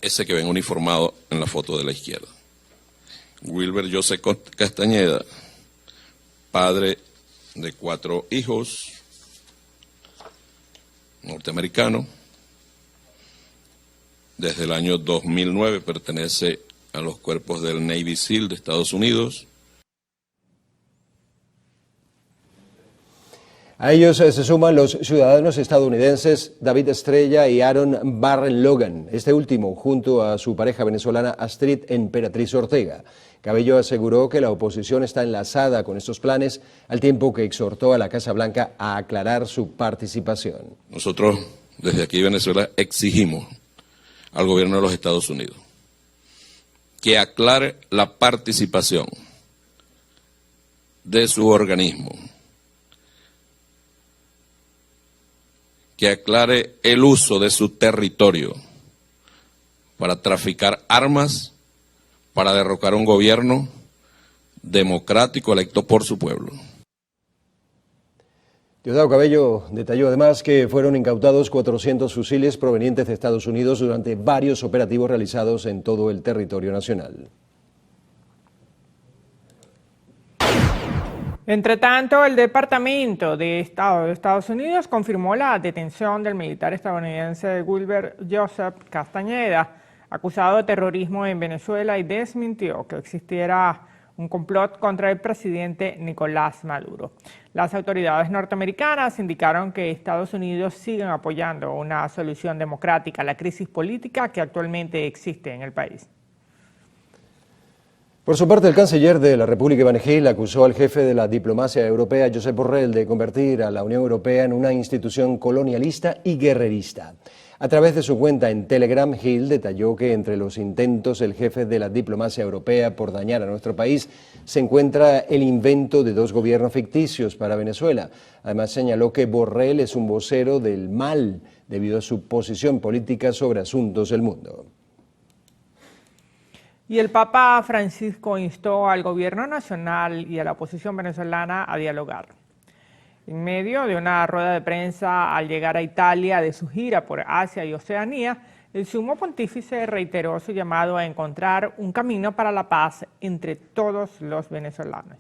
ese que ven uniformado en la foto de la izquierda. Wilber Joseph Castañeda, padre de 4 hijos, norteamericano, desde el año 2009 pertenece a los cuerpos del Navy SEAL de Estados Unidos. A ellos se suman los ciudadanos estadounidenses David Estrella y Aaron Barren Logan, este último junto a su pareja venezolana Astrid Emperatriz Ortega. Cabello aseguró que la oposición está enlazada con estos planes, al tiempo que exhortó a la Casa Blanca a aclarar su participación. Nosotros, desde aquí Venezuela, exigimos al gobierno de los Estados Unidos que aclare la participación de su organismo, que aclare el uso de su territorio para traficar armas, para derrocar un gobierno democrático electo por su pueblo. Diosdado Cabello detalló además que fueron incautados 400 fusiles provenientes de Estados Unidos durante varios operativos realizados en todo el territorio nacional. Entre tanto, el Departamento de Estado de Estados Unidos confirmó la detención del militar estadounidense Wilber Joseph Castañeda, acusado de terrorismo en Venezuela, y desmintió que existiera un complot contra el presidente Nicolás Maduro. Las autoridades norteamericanas indicaron que Estados Unidos sigue apoyando una solución democrática a la crisis política que actualmente existe en el país. Por su parte, el canciller de la República, Iván Gil, acusó al jefe de la diplomacia europea, Josep Borrell, de convertir a la Unión Europea en una institución colonialista y guerrerista. A través de su cuenta en Telegram, Gil detalló que entre los intentos del jefe de la diplomacia europea por dañar a nuestro país se encuentra el invento de 2 gobiernos ficticios para Venezuela. Además, señaló que Borrell es un vocero del mal debido a su posición política sobre asuntos del mundo. Y el Papa Francisco instó al gobierno nacional y a la oposición venezolana a dialogar. En medio de una rueda de prensa al llegar a Italia de su gira por Asia y Oceanía, el sumo pontífice reiteró su llamado a encontrar un camino para la paz entre todos los venezolanos.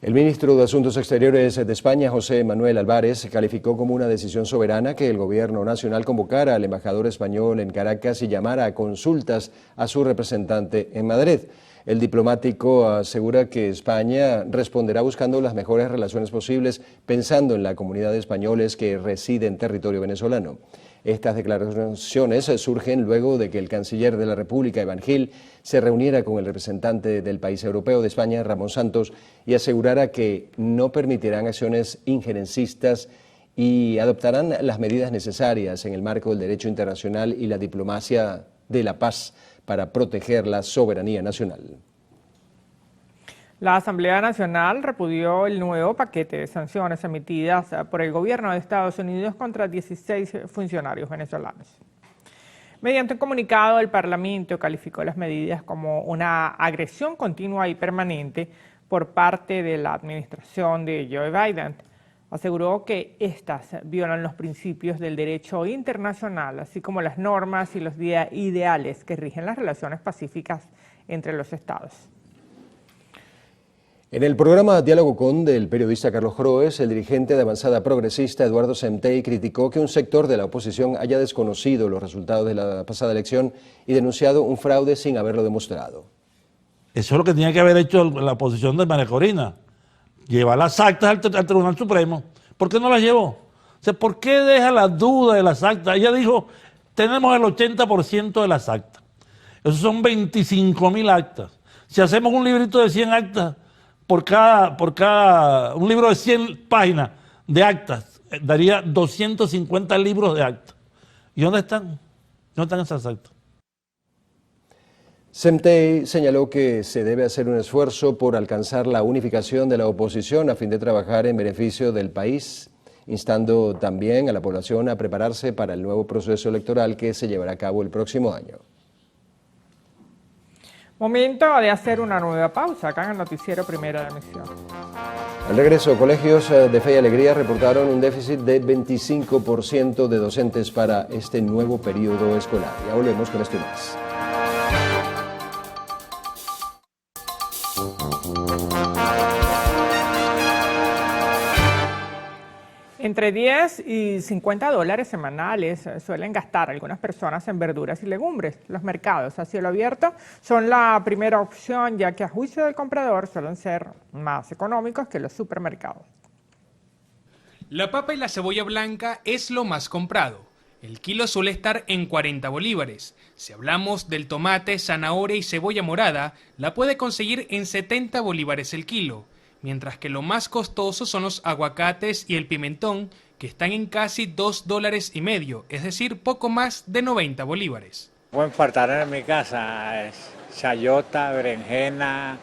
El ministro de Asuntos Exteriores de España, José Manuel Álvarez, calificó como una decisión soberana que el gobierno nacional convocara al embajador español en Caracas y llamara a consultas a su representante en Madrid. El diplomático asegura que España responderá buscando las mejores relaciones posibles, pensando en la comunidad de españoles que reside en territorio venezolano. Estas declaraciones surgen luego de que el canciller de la República, Iván Gil, se reuniera con el representante del país europeo de España, Ramón Santos, y asegurara que no permitirán acciones injerencistas y adoptarán las medidas necesarias en el marco del derecho internacional y la diplomacia de la paz para proteger la soberanía nacional. La Asamblea Nacional repudió el nuevo paquete de sanciones emitidas por el gobierno de Estados Unidos contra 16 funcionarios venezolanos. Mediante un comunicado, el Parlamento calificó las medidas como una agresión continua y permanente por parte de la administración de Joe Biden. Aseguró que estas violan los principios del derecho internacional, así como las normas y los ideales que rigen las relaciones pacíficas entre los estados. En el programa Diálogo Con del periodista Carlos Groes, el dirigente de Avanzada Progresista Eduardo Semtey criticó que un sector de la oposición haya desconocido los resultados de la pasada elección y denunciado un fraude sin haberlo demostrado. Eso es lo que tenía que haber hecho la oposición de María Corina. Llevar las actas al Tribunal Supremo. ¿Por qué no las llevó? O sea, ¿por qué deja la duda de las actas? Ella dijo, tenemos el 80% de las actas. Esos son 25.000 actas. Si hacemos un librito de 100 actas, un libro de 100 páginas de actas, daría 250 libros de actas. ¿Y dónde están? ¿Dónde están esas actas? Semtey señaló que se debe hacer un esfuerzo por alcanzar la unificación de la oposición a fin de trabajar en beneficio del país, instando también a la población a prepararse para el nuevo proceso electoral que se llevará a cabo el próximo año. Momento de hacer una nueva pausa acá en el noticiero Primera Emisión. Al regreso, colegios de Fe y Alegría reportaron un déficit de 25% de docentes para este nuevo periodo escolar. Ya volvemos con esto y más. Entre 10 y 50 dólares semanales suelen gastar algunas personas en verduras y legumbres. Los mercados a cielo abierto son la primera opción, ya que a juicio del comprador suelen ser más económicos que los supermercados. La papa y la cebolla blanca es lo más comprado. El kilo suele estar en 40 bolívares. Si hablamos del tomate, zanahoria y cebolla morada, la puede conseguir en 70 bolívares el kilo, mientras que lo más costoso son los aguacates y el pimentón, que están en casi $2,50, es decir, poco más de 90 bolívares. Pueden faltar en mi casa chayota, berenjena,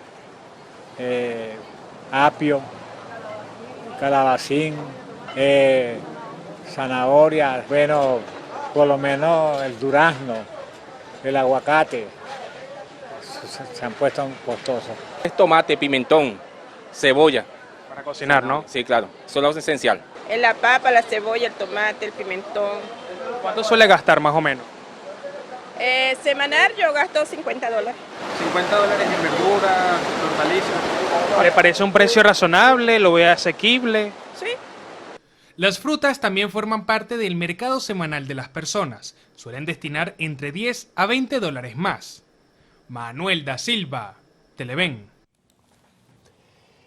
apio, calabacín, zanahoria, bueno, por lo menos el durazno, el aguacate, se han puesto costosos. Es tomate, pimentón, cebolla. Para cocinar, ¿no? Sí, claro, eso es lo esencial. La papa, la cebolla, el tomate, el pimentón. ¿Cuánto suele gastar más o menos? Semanal yo gasto $50. $50 en verduras, hortalizas. ¿Le parece un precio razonable? ¿Lo ve asequible? Sí. Las frutas también forman parte del mercado semanal de las personas. Suelen destinar entre 10 a 20 dólares más. Manuel da Silva, Televen.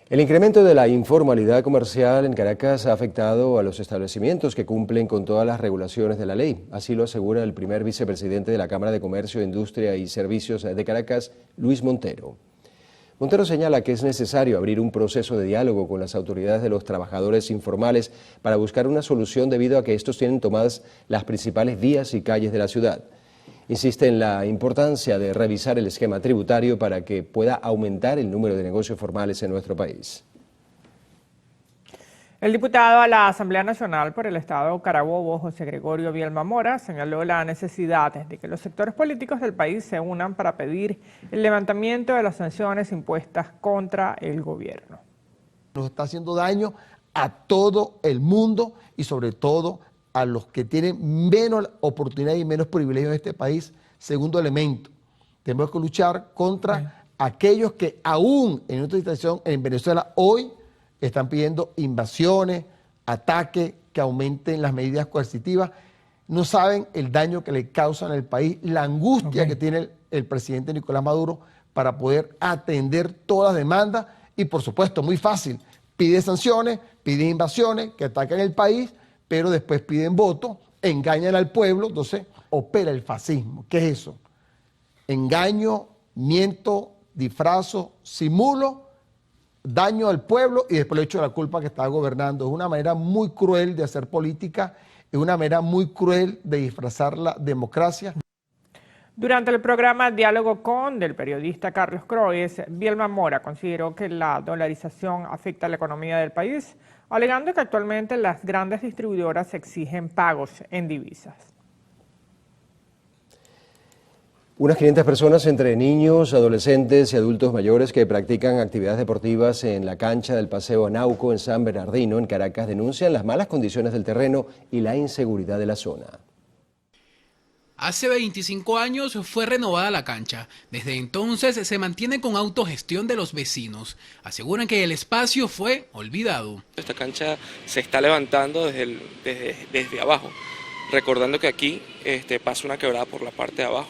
El incremento de la informalidad comercial en Caracas ha afectado a los establecimientos que cumplen con todas las regulaciones de la ley. Así lo asegura el primer vicepresidente de la Cámara de Comercio, Industria y Servicios de Caracas, Luis Montero. Montero señala que es necesario abrir un proceso de diálogo con las autoridades de los trabajadores informales para buscar una solución debido a que estos tienen tomadas las principales vías y calles de la ciudad. Insiste en la importancia de revisar el esquema tributario para que pueda aumentar el número de negocios formales en nuestro país. El diputado a la Asamblea Nacional por el Estado Carabobo, José Gregorio Bielma Mora, señaló la necesidad de que los sectores políticos del país se unan para pedir el levantamiento de las sanciones impuestas contra el gobierno. Nos está haciendo daño a todo el mundo y sobre todo a los que tienen menos oportunidad y menos privilegios en este país. Segundo elemento, tenemos que luchar contra aquellos que aún en nuestra situación en Venezuela hoy están pidiendo invasiones, ataques, que aumenten las medidas coercitivas. No saben el daño que le causan al país, la angustia que tiene el presidente Nicolás Maduro para poder atender todas las demandas y, por supuesto, muy fácil, pide sanciones, pide invasiones que ataquen el país, pero después piden votos, engañan al pueblo, entonces opera el fascismo. ¿Qué es eso? Engaño, miento, disfrazo, simulo, daño al pueblo y después le echo la culpa que está gobernando. Es una manera muy cruel de hacer política, es una manera muy cruel de disfrazar la democracia. Durante el programa Diálogo con del periodista Carlos Croes, Bielma Mora consideró que la dolarización afecta a la economía del país, alegando que actualmente las grandes distribuidoras exigen pagos en divisas. Unas 500 personas entre niños, adolescentes y adultos mayores que practican actividades deportivas en la cancha del Paseo Anauco en San Bernardino, en Caracas, denuncian las malas condiciones del terreno y la inseguridad de la zona. Hace 25 años fue renovada la cancha. Desde entonces se mantiene con autogestión de los vecinos. Aseguran que el espacio fue olvidado. Esta cancha se está levantando desde abajo, recordando que aquí pasa una quebrada por la parte de abajo.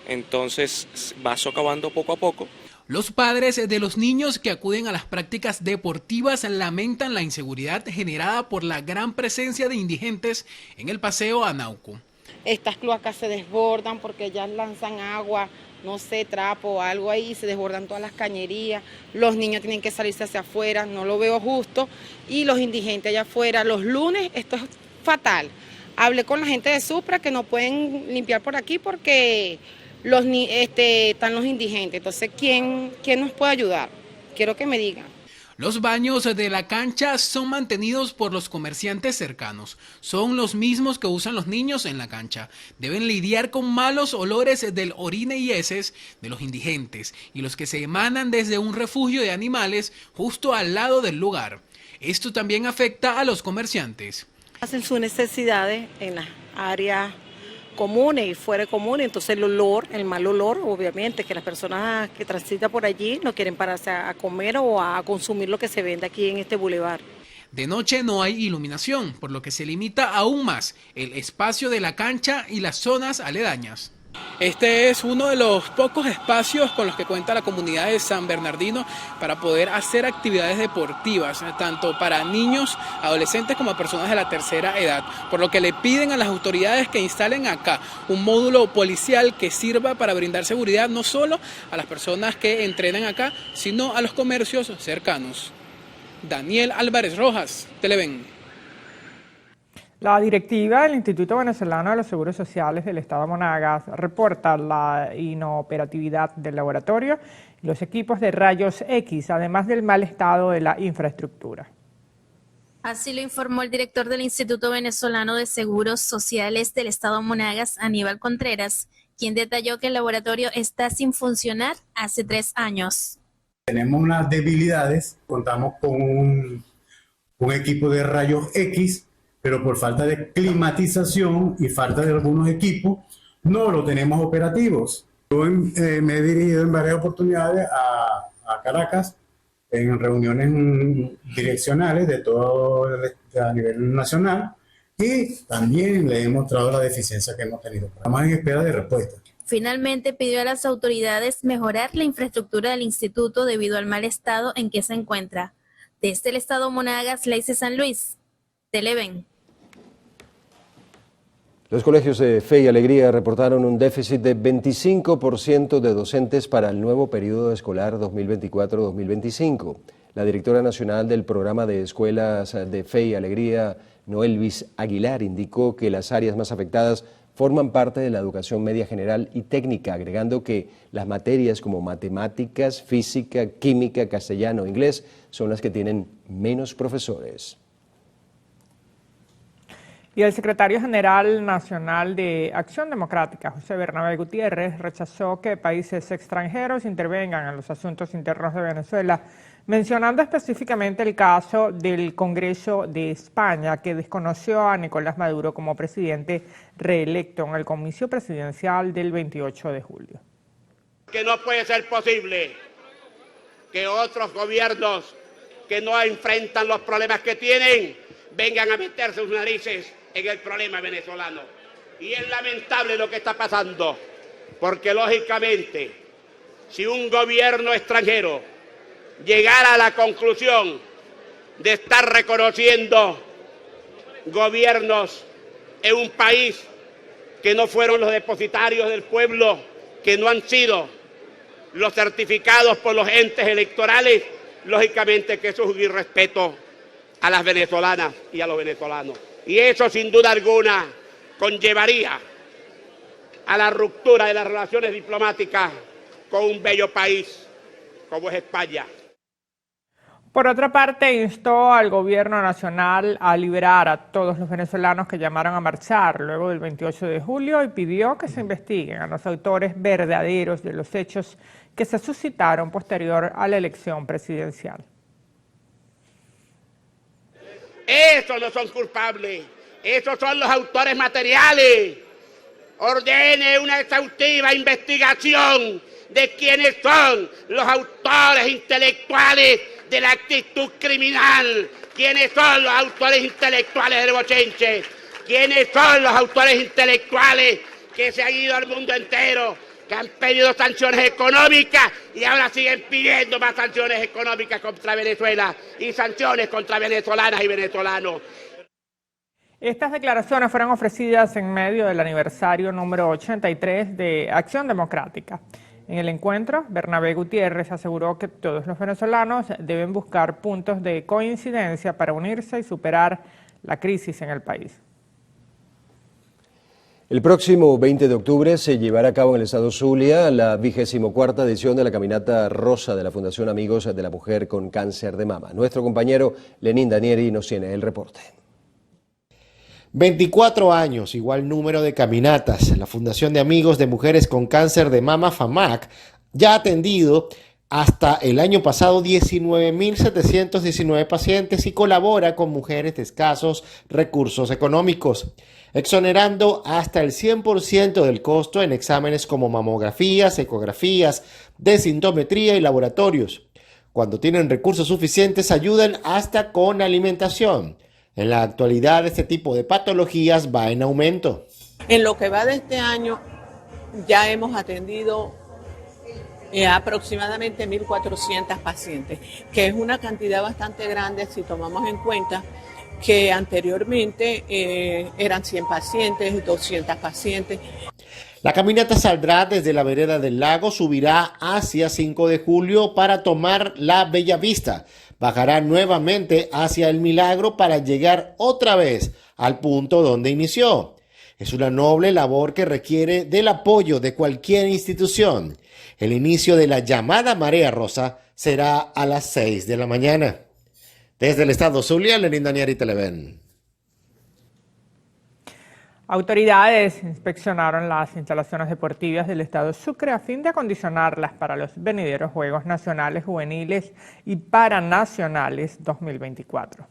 Entonces va socavando poco a poco. Los padres de los niños que acuden a las prácticas deportivas lamentan la inseguridad generada por la gran presencia de indigentes en el Paseo Anauco. Estas cloacas se desbordan porque ya lanzan agua, no sé, trapo o algo ahí, se desbordan todas las cañerías, los niños tienen que salirse hacia afuera, no lo veo justo, y los indigentes allá afuera, los lunes, esto es fatal. Hablé con la gente de Supra que no pueden limpiar por aquí porque están los indigentes, entonces ¿quién nos puede ayudar? Quiero que me digan. Los baños de la cancha son mantenidos por los comerciantes cercanos. Son los mismos que usan los niños en la cancha. Deben lidiar con malos olores del orine y heces de los indigentes y los que se emanan desde un refugio de animales justo al lado del lugar. Esto también afecta a los comerciantes. Hacen sus necesidades en las áreas comunes y fuera de comunes, entonces el mal olor, obviamente, que las personas que transitan por allí no quieren pararse a comer o a consumir lo que se vende aquí en este bulevar. De noche no hay iluminación, por lo que se limita aún más el espacio de la cancha y las zonas aledañas. Este es uno de los pocos espacios con los que cuenta la comunidad de San Bernardino para poder hacer actividades deportivas, tanto para niños, adolescentes como personas de la tercera edad, por lo que le piden a las autoridades que instalen acá un módulo policial que sirva para brindar seguridad no solo a las personas que entrenan acá, sino a los comercios cercanos. Daniel Álvarez Rojas, Televen. La directiva del Instituto Venezolano de los Seguros Sociales del Estado de Monagas reporta la inoperatividad del laboratorio y los equipos de rayos X, además del mal estado de la infraestructura. Así lo informó el director del Instituto Venezolano de Seguros Sociales del Estado de Monagas, Aníbal Contreras, quien detalló que el laboratorio está sin funcionar hace 3 años. Tenemos unas debilidades, contamos con un equipo de rayos X, pero por falta de climatización y falta de algunos equipos, no lo tenemos operativos. Yo me he dirigido en varias oportunidades a Caracas, en reuniones direccionales de todo a nivel nacional, y también le he mostrado la deficiencia que hemos tenido. Estamos en espera de respuesta. Finalmente pidió a las autoridades mejorar la infraestructura del instituto debido al mal estado en que se encuentra. Desde el Estado Monagas, Leice San Luis, Televen. Los colegios de Fe y Alegría reportaron un déficit de 25% de docentes para el nuevo periodo escolar 2024-2025. La directora nacional del programa de escuelas de Fe y Alegría, Noelvis Aguilar, indicó que las áreas más afectadas forman parte de la educación media general y técnica, agregando que las materias como matemáticas, física, química, castellano e inglés son las que tienen menos profesores. Y el secretario general nacional de Acción Democrática, José Bernabé Gutiérrez, rechazó que países extranjeros intervengan en los asuntos internos de Venezuela, mencionando específicamente el caso del Congreso de España, que desconoció a Nicolás Maduro como presidente reelecto en el comicio presidencial del 28 de julio. Que no puede ser posible que otros gobiernos que no enfrentan los problemas que tienen vengan a meterse sus narices en el problema venezolano. Y es lamentable lo que está pasando, porque lógicamente, si un gobierno extranjero llegara a la conclusión de estar reconociendo gobiernos en un país que no fueron los depositarios del pueblo, que no han sido los certificados por los entes electorales, lógicamente que eso es un irrespeto a las venezolanas y a los venezolanos. Y eso sin duda alguna conllevaría a la ruptura de las relaciones diplomáticas con un bello país como es España. Por otra parte, instó al gobierno nacional a liberar a todos los venezolanos que llamaron a marchar luego del 28 de julio y pidió que se investiguen a los autores verdaderos de los hechos que se suscitaron posterior a la elección presidencial. Esos no son culpables, esos son los autores materiales. Ordene una exhaustiva investigación de quiénes son los autores intelectuales de la actitud criminal, quiénes son los autores intelectuales del bochinche, quiénes son los autores intelectuales que se han ido al mundo entero, que han pedido sanciones económicas y ahora siguen pidiendo más sanciones económicas contra Venezuela y sanciones contra venezolanas y venezolanos. Estas declaraciones fueron ofrecidas en medio del aniversario número 83 de Acción Democrática. En el encuentro, Bernabé Gutiérrez aseguró que todos los venezolanos deben buscar puntos de coincidencia para unirse y superar la crisis en el país. El próximo 20 de octubre se llevará a cabo en el estado Zulia la 24ª edición de la Caminata Rosa de la Fundación Amigos de la Mujer con Cáncer de Mama. Nuestro compañero Lenín Danieri nos tiene el reporte. 24 años, igual número de caminatas. La Fundación de Amigos de Mujeres con Cáncer de Mama, FAMAC, ya ha atendido hasta el año pasado 19.719 pacientes y colabora con mujeres de escasos recursos económicos, exonerando hasta el 100% del costo en exámenes como mamografías, ecografías, densitometría y laboratorios. cuando tienen recursos suficientes, ayudan hasta con alimentación. En la actualidad, este tipo de patologías va en aumento. En lo que va de este año, ya hemos atendido aproximadamente 1.400 pacientes, que es una cantidad bastante grande si tomamos en cuenta que anteriormente eran 100 pacientes, 200 pacientes. La caminata saldrá desde la vereda del lago, subirá hacia 5 de julio para tomar la Bella Vista. Bajará nuevamente hacia el Milagro para llegar otra vez al punto donde inició. Es una noble labor que requiere del apoyo de cualquier institución. El inicio de la llamada Marea Rosa será a las 6 de la mañana. Desde el estado Zulia, Lenín Danieri, Televen. Autoridades inspeccionaron las instalaciones deportivas del estado Sucre a fin de acondicionarlas para los venideros Juegos Nacionales Juveniles y Paranacionales 2024.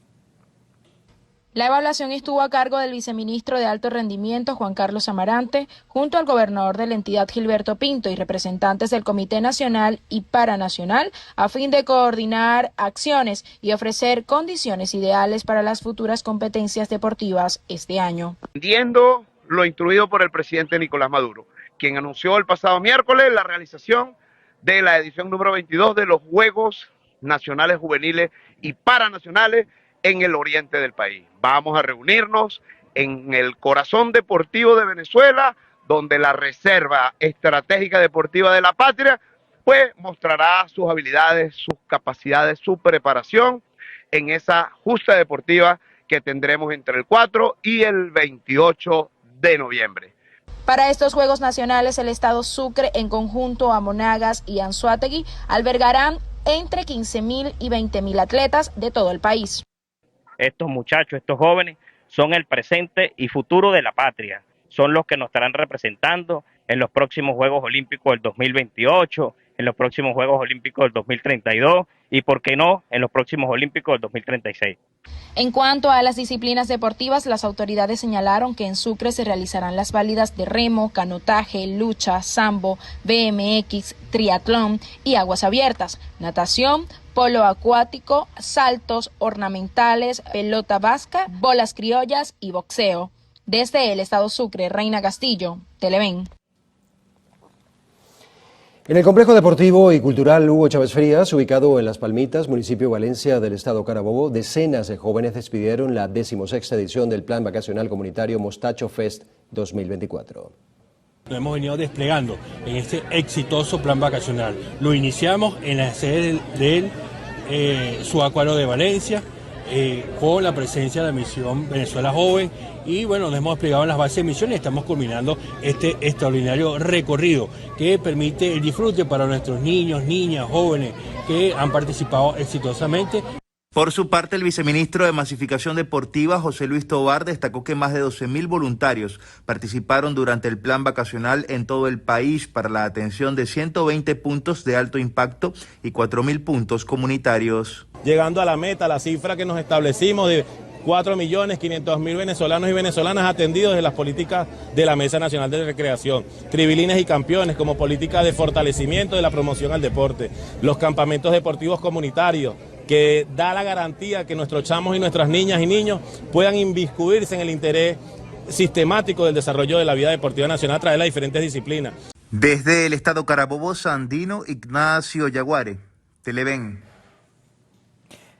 La evaluación estuvo a cargo del viceministro de Alto Rendimiento, Juan Carlos Amarante, junto al gobernador de la entidad, Gilberto Pinto, y representantes del Comité Nacional y Paranacional, a fin de coordinar acciones y ofrecer condiciones ideales para las futuras competencias deportivas este año. Entendiendo lo instruido por el presidente Nicolás Maduro, quien anunció el pasado miércoles la realización de la edición número 22 de los Juegos Nacionales Juveniles y Paranacionales en el oriente del país. Vamos a reunirnos en el corazón deportivo de Venezuela, donde la Reserva Estratégica Deportiva de la Patria, pues mostrará sus habilidades, sus capacidades, su preparación en esa justa deportiva que tendremos entre el 4 y el 28 de noviembre. Para estos Juegos Nacionales, el estado Sucre, en conjunto a Monagas y Anzoátegui, albergarán entre 15.000 y 20.000 atletas de todo el país. Estos muchachos, estos jóvenes, son el presente y futuro de la patria. Son los que nos estarán representando en los próximos Juegos Olímpicos del 2028, en los próximos Juegos Olímpicos del 2032 y, por qué no, en los próximos Olímpicos del 2036. En cuanto a las disciplinas deportivas, las autoridades señalaron que en Sucre se realizarán las válidas de remo, canotaje, lucha, sambo, BMX, triatlón y aguas abiertas, natación, polo acuático, saltos ornamentales, pelota vasca, bolas criollas y boxeo. Desde el estado Sucre, Reina Castillo, Televen. En el complejo deportivo y cultural Hugo Chávez Frías, ubicado en Las Palmitas, municipio de Valencia del estado Carabobo, decenas de jóvenes despidieron la 16ª edición del Plan Vacacional Comunitario Mostacho Fest 2024. Lo hemos venido desplegando en este exitoso plan vacacional. Lo iniciamos en la sede del Subacuario de Valencia, con la presencia de la misión Venezuela Joven, y bueno, nos hemos desplegado en las bases de misión y estamos culminando este extraordinario recorrido que permite el disfrute para nuestros niños, niñas, jóvenes que han participado exitosamente. Por su parte, el viceministro de Masificación Deportiva, José Luis Tobar, destacó que más de 12.000 voluntarios participaron durante el plan vacacional en todo el país para la atención de 120 puntos de alto impacto y 4.000 puntos comunitarios. Llegando a la meta, la cifra que nos establecimos de 4.500.000 venezolanos y venezolanas atendidos de las políticas de la Mesa Nacional de Recreación, Tribilines y Campeones como política de fortalecimiento de la promoción al deporte, los campamentos deportivos comunitarios, que da la garantía que nuestros chamos y nuestras niñas y niños puedan inmiscuirse en el interés sistemático del desarrollo de la vida deportiva nacional a través de las diferentes disciplinas. Desde el estado Carabobo, Sandino Ignacio Yaguare, Televen.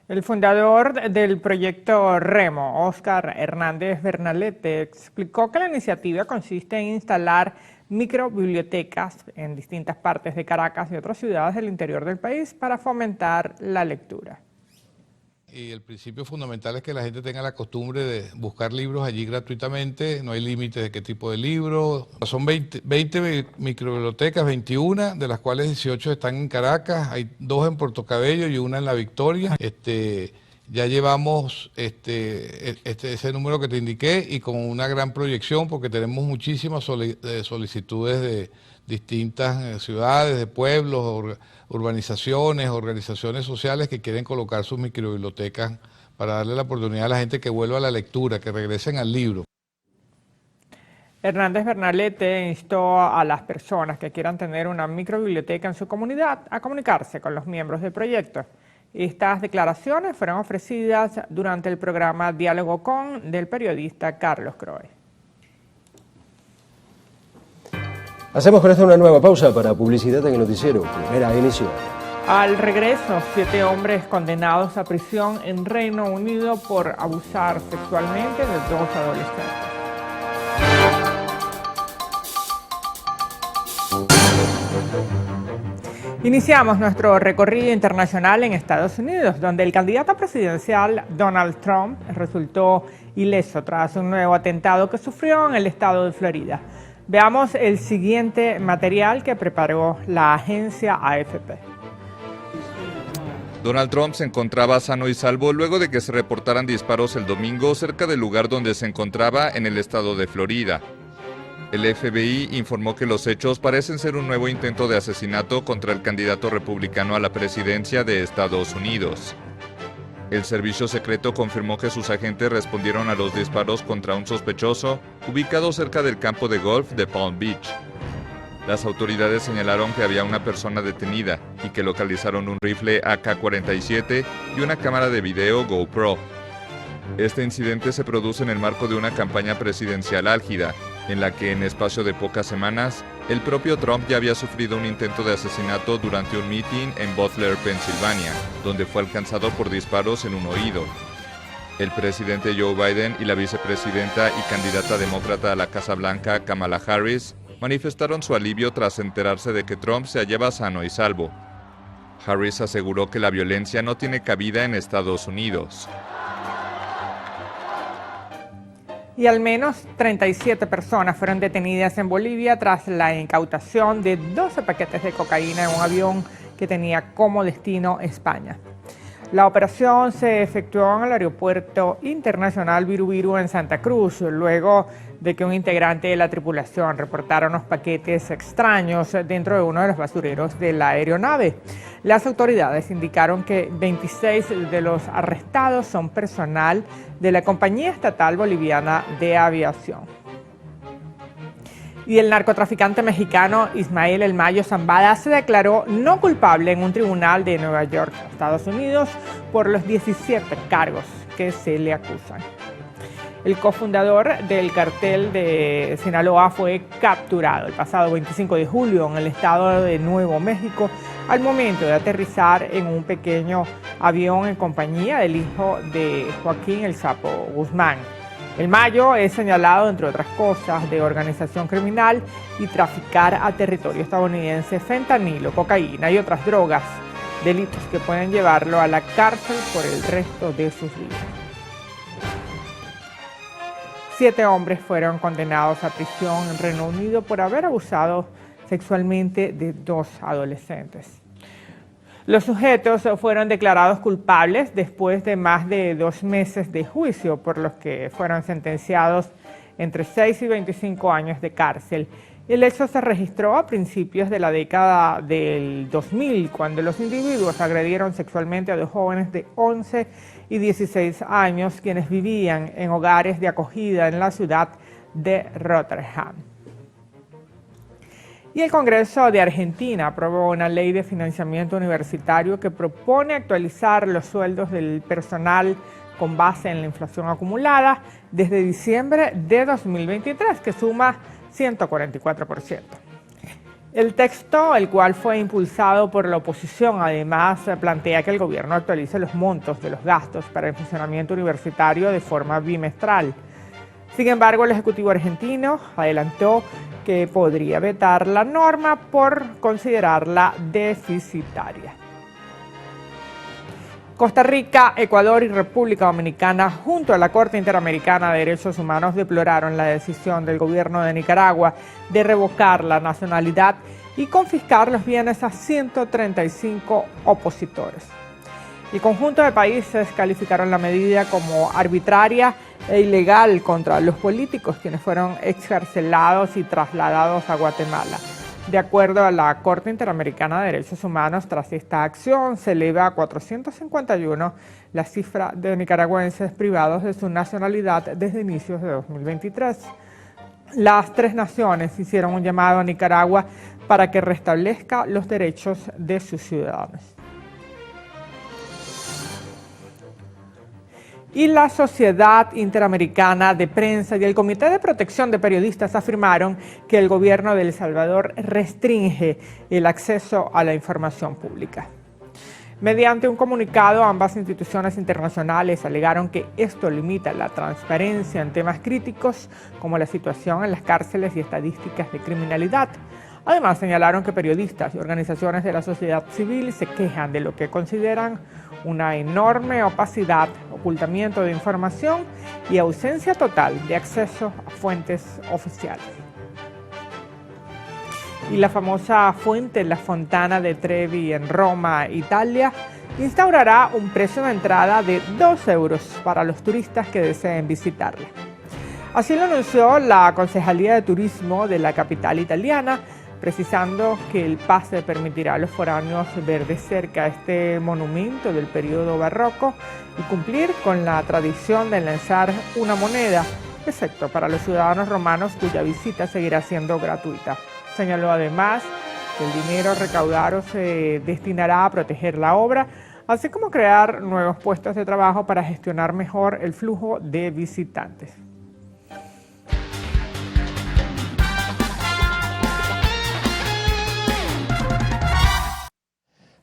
El fundador del proyecto Remo, Óscar Hernández Bernalete, explicó que la iniciativa consiste en instalar microbibliotecas en distintas partes de Caracas y otras ciudades del interior del país para fomentar la lectura. Y el principio fundamental es que la gente tenga la costumbre de buscar libros allí gratuitamente, no hay límites de qué tipo de libros. Son 20 microbibliotecas, 21, de las cuales 18 están en Caracas, hay 2 en Puerto Cabello y 1 en La Victoria. Ya llevamos ese número que te indiqué y con una gran proyección porque tenemos muchísimas solicitudes de distintas ciudades, de pueblos, urbanizaciones, organizaciones sociales que quieren colocar sus microbibliotecas para darle la oportunidad a la gente que vuelva a la lectura, que regresen al libro. Hernández Bernalete instó a las personas que quieran tener una microbiblioteca en su comunidad a comunicarse con los miembros del proyecto. Estas declaraciones fueron ofrecidas durante el programa Diálogo con del periodista Carlos Croe. Hacemos con esto una nueva pausa para publicidad en el noticiero. Primera emisión. Al regreso, 7 hombres condenados a prisión en Reino Unido por abusar sexualmente de 2 adolescentes. Iniciamos nuestro recorrido internacional en Estados Unidos, donde el candidato presidencial Donald Trump resultó ileso tras un nuevo atentado que sufrió en el estado de Florida. Veamos el siguiente material que preparó la agencia AFP. Donald Trump se encontraba sano y salvo luego de que se reportaran disparos el domingo cerca del lugar donde se encontraba en el estado de Florida. El FBI informó que los hechos parecen ser un nuevo intento de asesinato contra el candidato republicano a la presidencia de Estados Unidos. El servicio secreto confirmó que sus agentes respondieron a los disparos contra un sospechoso ubicado cerca del campo de golf de Palm Beach. Las autoridades señalaron que había una persona detenida y que localizaron un rifle AK-47 y una cámara de video GoPro. Este incidente se produce en el marco de una campaña presidencial álgida, en la que en espacio de pocas semanas, el propio Trump ya había sufrido un intento de asesinato durante un meeting en Butler, Pensilvania, donde fue alcanzado por disparos en un oído. El presidente Joe Biden y la vicepresidenta y candidata demócrata a la Casa Blanca, Kamala Harris, manifestaron su alivio tras enterarse de que Trump se hallaba sano y salvo. Harris aseguró que la violencia no tiene cabida en Estados Unidos. Y al menos 37 personas fueron detenidas en Bolivia tras la incautación de 12 paquetes de cocaína en un avión que tenía como destino España. La operación se efectuó en el aeropuerto internacional Viru en Santa Cruz, luego de que un integrante de la tripulación reportara unos paquetes extraños dentro de uno de los basureros de la aeronave. Las autoridades indicaron que 26 de los arrestados son personal de la Compañía Estatal Boliviana de Aviación. Y el narcotraficante mexicano Ismael El Mayo Zambada se declaró no culpable en un tribunal de Nueva York, Estados Unidos, por los 17 cargos que se le acusan. El cofundador del cartel de Sinaloa fue capturado el pasado 25 de julio en el estado de Nuevo México al momento de aterrizar en un pequeño avión en compañía del hijo de Joaquín El Chapo Guzmán. El Mayo es señalado, entre otras cosas, de organización criminal y traficar a territorio estadounidense fentanilo, cocaína y otras drogas, delitos que pueden llevarlo a la cárcel por el resto de sus vidas. 7 hombres fueron condenados a prisión en Reino Unido por haber abusado sexualmente de 2 adolescentes. Los sujetos fueron declarados culpables después de más de 2 meses de juicio, por los que fueron sentenciados entre 6 y 25 años de cárcel. El hecho se registró a principios de la década del 2000, cuando los individuos agredieron sexualmente a 2 jóvenes de 11 y 16 años, quienes vivían en hogares de acogida en la ciudad de Rotterdam. Y el Congreso de Argentina aprobó una ley de financiamiento universitario que propone actualizar los sueldos del personal con base en la inflación acumulada desde diciembre de 2023, que suma 144%. El texto, el cual fue impulsado por la oposición, además plantea que el gobierno actualice los montos de los gastos para el funcionamiento universitario de forma bimestral. Sin embargo, el Ejecutivo argentino adelantó que podría vetar la norma por considerarla deficitaria. Costa Rica, Ecuador y República Dominicana, junto a la Corte Interamericana de Derechos Humanos, deploraron la decisión del gobierno de Nicaragua de revocar la nacionalidad y confiscar los bienes a 135 opositores. El conjunto de países calificaron la medida como arbitraria e ilegal contra los políticos, quienes fueron excarcelados y trasladados a Guatemala. De acuerdo a la Corte Interamericana de Derechos Humanos, tras esta acción se eleva a 451 la cifra de nicaragüenses privados de su nacionalidad desde inicios de 2023. Las tres naciones hicieron un llamado a Nicaragua para que restablezca los derechos de sus ciudadanos. Y la Sociedad Interamericana de Prensa y el Comité de Protección de Periodistas afirmaron que el gobierno de El Salvador restringe el acceso a la información pública. Mediante un comunicado, ambas instituciones internacionales alegaron que esto limita la transparencia en temas críticos como la situación en las cárceles y estadísticas de criminalidad. Además, señalaron que periodistas y organizaciones de la sociedad civil se quejan de lo que consideran una enorme opacidad, ocultamiento de información y ausencia total de acceso a fuentes oficiales. Y la famosa fuente La Fontana de Trevi en Roma, Italia, instaurará un precio de entrada de 2 euros para los turistas que deseen visitarla. Así lo anunció la Concejalía de Turismo de la capital italiana, precisando que el pase permitirá a los foráneos ver de cerca este monumento del periodo barroco y cumplir con la tradición de lanzar una moneda, excepto para los ciudadanos romanos cuya visita seguirá siendo gratuita. Señaló además que el dinero recaudado se destinará a proteger la obra, así como crear nuevos puestos de trabajo para gestionar mejor el flujo de visitantes.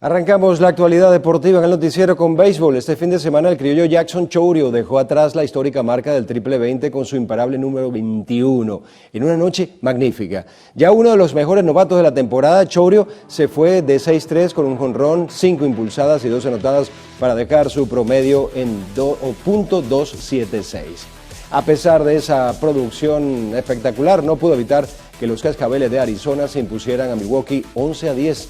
Arrancamos la actualidad deportiva en el noticiero con béisbol. Este fin de semana el criollo Jackson Chourio dejó atrás la histórica marca del triple 20 con su imparable número 21 en una noche magnífica. Ya uno de los mejores novatos de la temporada, Chourio se fue de 6-3 con un jonrón, 5 impulsadas y 2 anotadas para dejar su promedio en .276. A pesar de esa producción espectacular, no pudo evitar que los Cascabeles de Arizona se impusieran a Milwaukee 11-10.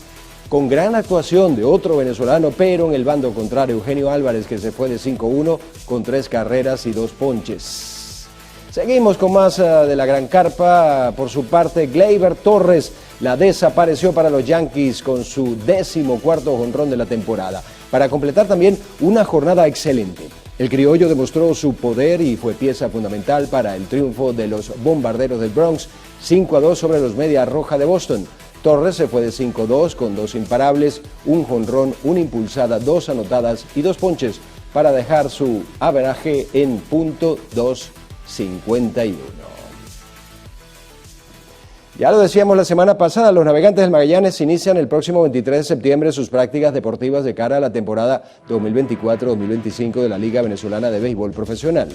Con gran actuación de otro venezolano, pero en el bando contrario, Eugenio Álvarez, que se fue de 5-1 con 3 carreras y 2 ponches. Seguimos con más de la gran carpa. Por su parte, Gleyber Torres la desapareció para los Yankees con su 14º jonrón de la temporada, para completar también una jornada excelente. El criollo demostró su poder y fue pieza fundamental para el triunfo de los Bombarderos del Bronx, 5-2 sobre los Medias Rojas de Boston. Torres se fue de 5-2 con 2 imparables, un jonrón, una impulsada, 2 anotadas y 2 ponches para dejar su averaje en .251. Ya lo decíamos la semana pasada, los Navegantes del Magallanes inician el próximo 23 de septiembre sus prácticas deportivas de cara a la temporada 2024-2025 de la Liga Venezolana de Béisbol Profesional.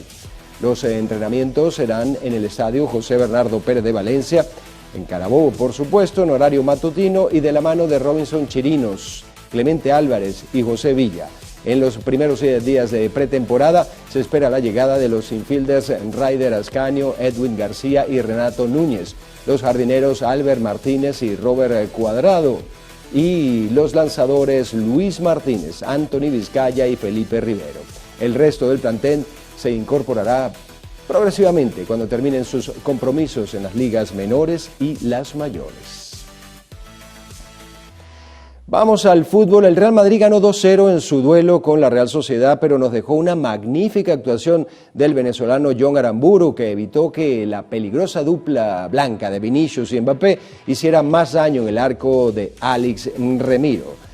Los entrenamientos serán en el estadio José Bernardo Pérez de Valencia, en Carabobo, por supuesto, en horario matutino y de la mano de Robinson Chirinos, Clemente Álvarez y José Villa. En los primeros días de pretemporada se espera la llegada de los infielders Ryder Ascanio, Edwin García y Renato Núñez, los jardineros Albert Martínez y Robert Cuadrado, y los lanzadores Luis Martínez, Anthony Vizcaya y Felipe Rivero. El resto del plantel se incorporará progresivamente cuando terminen sus compromisos en las ligas menores y las mayores. Vamos al fútbol. El Real Madrid ganó 2-0 en su duelo con la Real Sociedad, pero nos dejó una magnífica actuación del venezolano John Aramburu, que evitó que la peligrosa dupla blanca de Vinicius y Mbappé hiciera más daño en el arco de Alex Remiro.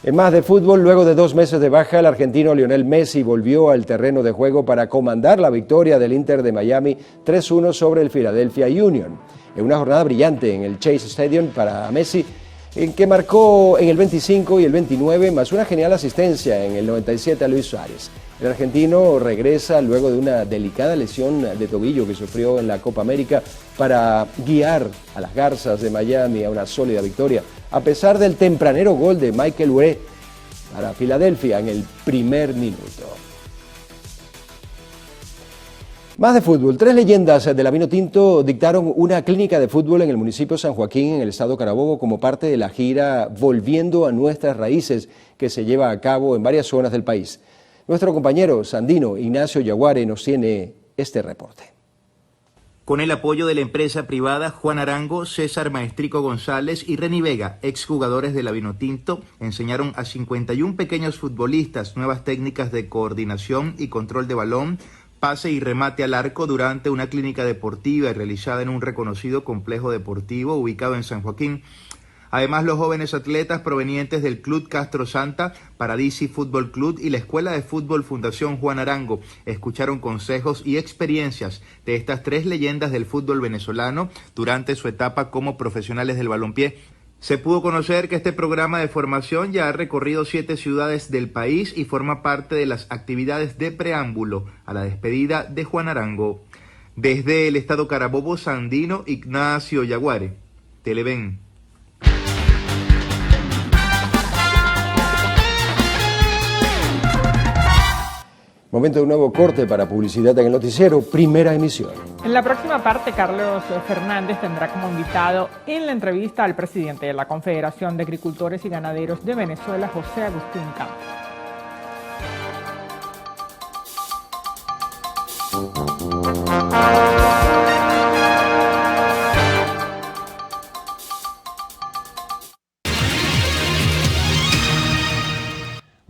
En más de fútbol, luego de 2 meses de baja, el argentino Lionel Messi volvió al terreno de juego para comandar la victoria del Inter de Miami 3-1 sobre el Philadelphia Union. En una jornada brillante en el Chase Stadium para Messi, en que marcó en el 25 y el 29, más una genial asistencia en el 97 a Luis Suárez. El argentino regresa luego de una delicada lesión de tobillo que sufrió en la Copa América para guiar a las Garzas de Miami a una sólida victoria, a pesar del tempranero gol de Michael Uré para Filadelfia en el primer minuto. Más de fútbol. 3 leyendas de la Vinotinto dictaron una clínica de fútbol en el municipio de San Joaquín, en el estado Carabobo, como parte de la gira Volviendo a Nuestras Raíces, que se lleva a cabo en varias zonas del país. Nuestro compañero sandino Ignacio Yaguare nos tiene este reporte. Con el apoyo de la empresa privada Juan Arango, César Maestrico González y Reni Vega, exjugadores de la Vinotinto, enseñaron a 51 pequeños futbolistas nuevas técnicas de coordinación y control de balón pase y remate al arco durante una clínica deportiva realizada en un reconocido complejo deportivo ubicado en San Joaquín. Además, los jóvenes atletas provenientes del Club Castro Santa, Paradisi Fútbol Club y la Escuela de Fútbol Fundación Juan Arango escucharon consejos y experiencias de estas tres leyendas del fútbol venezolano durante su etapa como profesionales del balompié. Se pudo conocer que este programa de formación ya ha recorrido 7 ciudades del país y forma parte de las actividades de preámbulo a la despedida de Juan Arango. Desde el estado Carabobo Sandino, Ignacio Yaguare, Televen. Momento de un nuevo corte para publicidad en el noticiero, primera emisión. En la próxima parte, Carlos Fernández tendrá como invitado en la entrevista al presidente de la Confederación de Agricultores y Ganaderos de Venezuela, José Agustín Campos.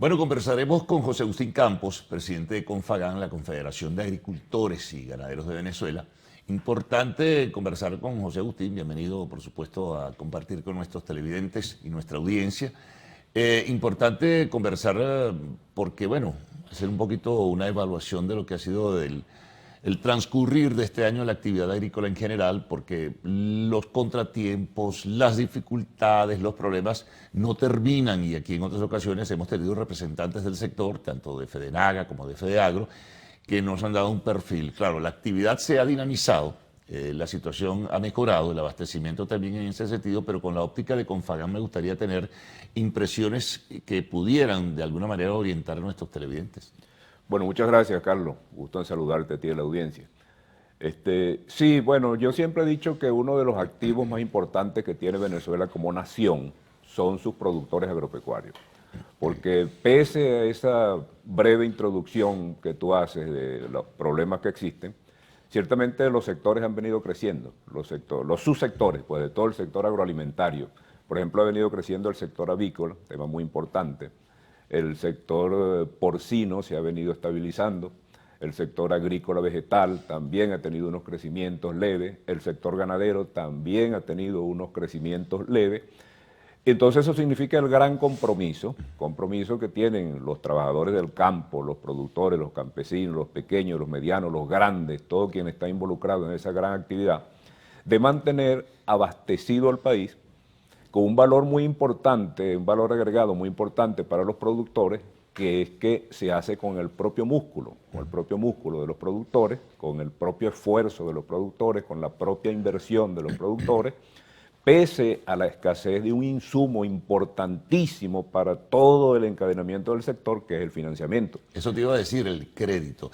Bueno, conversaremos con José Agustín Campos, presidente de Confagán, la Confederación de Agricultores y Ganaderos de Venezuela. Importante conversar con José Agustín, bienvenido por supuesto a compartir con nuestros televidentes y nuestra audiencia. Importante conversar porque, bueno, hacer un poquito una evaluación de lo que ha sido el transcurrir de este año en la actividad agrícola en general, porque los contratiempos, las dificultades, los problemas no terminan, y aquí en otras ocasiones hemos tenido representantes del sector, tanto de Fedenaga como de Fedeagro, que nos han dado un perfil. Claro, la actividad se ha dinamizado, la situación ha mejorado, el abastecimiento también en ese sentido, pero con la óptica de Confagán me gustaría tener impresiones que pudieran de alguna manera orientar a nuestros televidentes. Bueno, muchas gracias, Carlos. Gusto en saludarte a ti y a la audiencia. Sí, bueno, yo siempre he dicho que uno de los activos más importantes que tiene Venezuela como nación son sus productores agropecuarios. Porque pese a esa breve introducción que tú haces de los problemas que existen, ciertamente los sectores han venido creciendo, los subsectores, pues de todo el sector agroalimentario. Por ejemplo, ha venido creciendo el sector avícola, tema muy importante. El sector porcino se ha venido estabilizando, el sector agrícola vegetal también ha tenido unos crecimientos leves, el sector ganadero también ha tenido unos crecimientos leves. Entonces eso significa el gran compromiso que tienen los trabajadores del campo, los productores, los campesinos, los pequeños, los medianos, los grandes, todo quien está involucrado en esa gran actividad, de mantener abastecido al país con un valor muy importante, un valor agregado muy importante para los productores, que es que se hace con el propio músculo de los productores, con el propio esfuerzo de los productores, con la propia inversión de los productores, pese a la escasez de un insumo importantísimo para todo el encadenamiento del sector, que es el financiamiento. Eso te iba a decir, el crédito.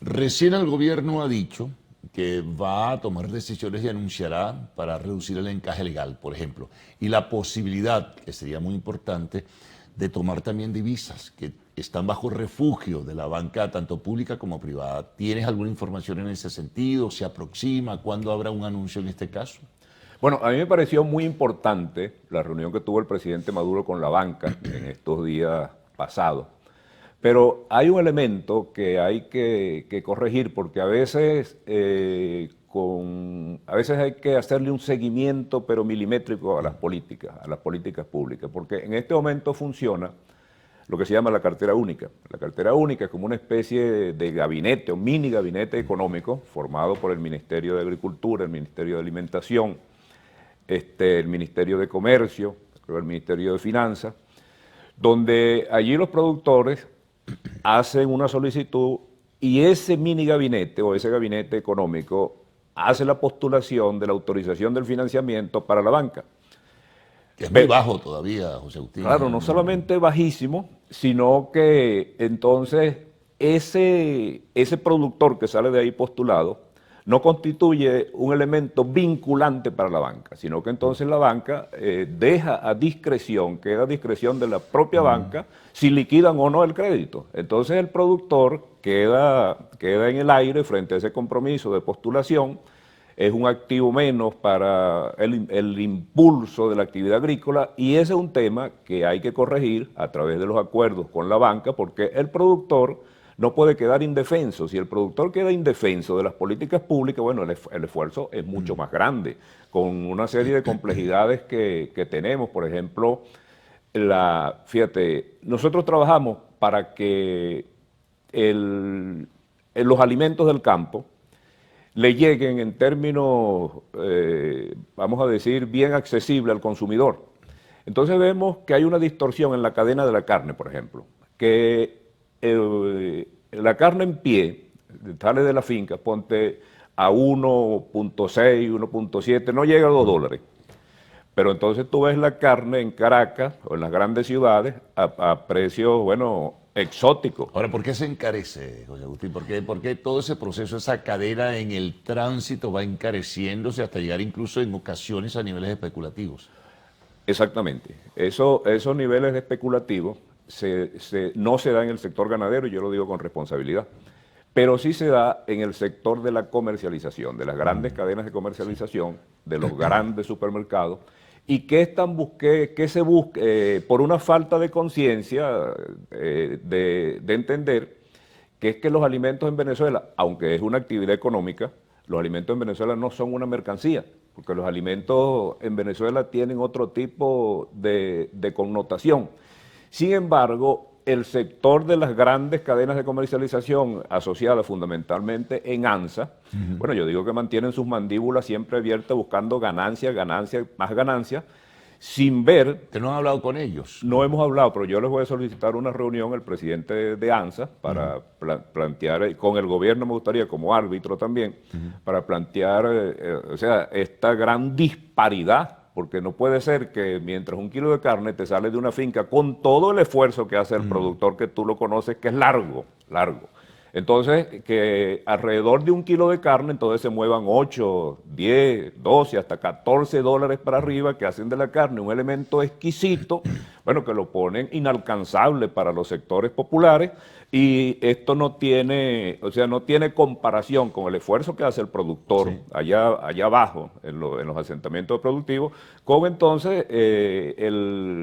Recién el gobierno ha dicho que va a tomar decisiones y anunciará para reducir el encaje legal, por ejemplo, y la posibilidad, que sería muy importante, de tomar también divisas que están bajo refugio de la banca tanto pública como privada. ¿Tienes alguna información en ese sentido? ¿Se aproxima? ¿Cuándo habrá un anuncio en este caso? Bueno, a mí me pareció muy importante la reunión que tuvo el presidente Maduro con la banca en estos días pasados. Pero hay un elemento que hay que corregir, porque a veces hay que hacerle un seguimiento, pero milimétrico a las políticas públicas, porque en este momento funciona lo que se llama la cartera única. La cartera única es como una especie de gabinete o mini gabinete económico formado por el Ministerio de Agricultura, el Ministerio de Alimentación, el Ministerio de Comercio, el Ministerio de Finanzas, donde allí los productores hacen una solicitud y ese mini gabinete o ese gabinete económico hace la postulación de la autorización del financiamiento para la banca. Que es muy bajo todavía, José Agustín. Claro, no solamente bajísimo, sino que entonces ese productor que sale de ahí postulado no constituye un elemento vinculante para la banca, sino que entonces la banca queda a discreción de la propia banca si liquidan o no el crédito. Entonces el productor queda en el aire frente a ese compromiso de postulación, es un activo menos para el impulso de la actividad agrícola, y ese es un tema que hay que corregir a través de los acuerdos con la banca, porque el productor no puede quedar indefenso. Si el productor queda indefenso de las políticas públicas, bueno, el esfuerzo es mucho más grande, con una serie de complejidades que tenemos. Por ejemplo, fíjate, nosotros trabajamos para que los alimentos del campo le lleguen en términos, vamos a decir, bien accesibles al consumidor. Entonces vemos que hay una distorsión en la cadena de la carne, por ejemplo, que la carne en pie, sale de la finca, ponte a 1.6, 1.7, no llega a $2. Pero entonces tú ves la carne en Caracas o en las grandes ciudades a precios, bueno, exóticos. Ahora, ¿por qué se encarece, José Agustín? ¿Por qué todo ese proceso, esa cadena en el tránsito va encareciéndose hasta llegar incluso en ocasiones a niveles especulativos? Exactamente. Esos niveles especulativos no se da en el sector ganadero, y yo lo digo con responsabilidad, pero sí se da en el sector de la comercialización, de las grandes cadenas de comercialización, de los grandes supermercados, y que se busque por una falta de conciencia de entender que es que los alimentos en Venezuela, aunque es una actividad económica, los alimentos en Venezuela no son una mercancía, porque los alimentos en Venezuela tienen otro tipo de connotación. Sin embargo, el sector de las grandes cadenas de comercialización asociadas fundamentalmente en ANSA, bueno, yo digo que mantienen sus mandíbulas siempre abiertas buscando ganancias, más ganancias, sin ver... ¿Que no han hablado con ellos? No hemos hablado, pero yo les voy a solicitar una reunión al presidente de ANSA para plantear, con el gobierno me gustaría, como árbitro también, para plantear, o sea, esta gran disparidad, porque no puede ser que mientras un kilo de carne te sale de una finca con todo el esfuerzo que hace el productor, que tú lo conoces, que es largo. Entonces, que alrededor de un kilo de carne, entonces se muevan 8, 10, 12, hasta $14 para arriba, que hacen de la carne un elemento exquisito, bueno, que lo ponen inalcanzable para los sectores populares, y esto no tiene comparación con el esfuerzo que hace el productor allá abajo, en los asentamientos productivos, con entonces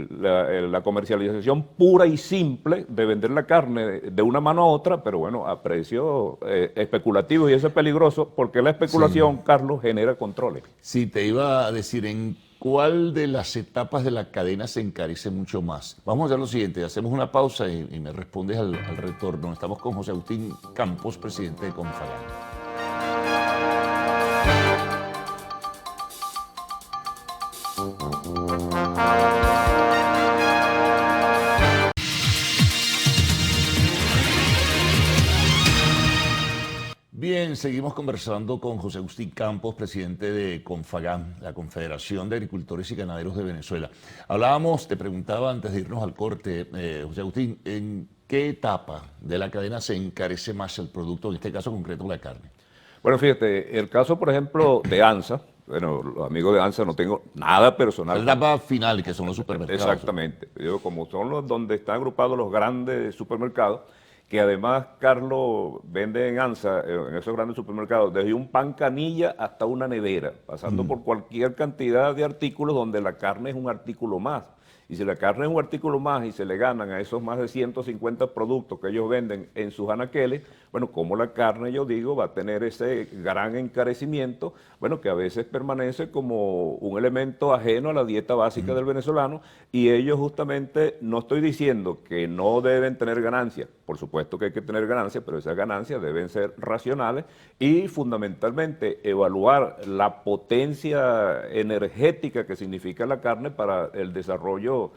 la comercialización pura y simple de vender la carne de una mano a otra, pero bueno, a precios especulativos, y eso es peligroso porque la especulación, Carlos, genera controles. Sí, te iba a decir, ¿en cuál de las etapas de la cadena se encarece mucho más? Vamos a hacer lo siguiente, hacemos una pausa y me respondes al retorno. Estamos con José Agustín Campos, presidente de Confagán. Bien, seguimos conversando con José Agustín Campos, presidente de Confagán, la Confederación de Agricultores y Ganaderos de Venezuela. Te preguntaba antes de irnos al corte, José Agustín, ¿en qué etapa de la cadena se encarece más el producto, en este caso concreto la carne? Bueno, fíjate, el caso, por ejemplo, de ANSA, bueno, los amigos de ANSA no tengo nada personal. La etapa final, que son los supermercados. Exactamente. Yo, como son los donde están agrupados los grandes supermercados, que además, Carlos, vende en ANSA, en esos grandes supermercados, desde un pan canilla hasta una nevera, pasando por cualquier cantidad de artículos donde la carne es un artículo más. Y si la carne es un artículo más y se le ganan a esos más de 150 productos que ellos venden en sus anaqueles, bueno, como la carne, yo digo, va a tener ese gran encarecimiento, bueno, que a veces permanece como un elemento ajeno a la dieta básica del venezolano, y ellos justamente, no estoy diciendo que no deben tener ganancias, por supuesto que hay que tener ganancias, pero esas ganancias deben ser racionales y fundamentalmente evaluar la potencia energética que significa la carne para el desarrollo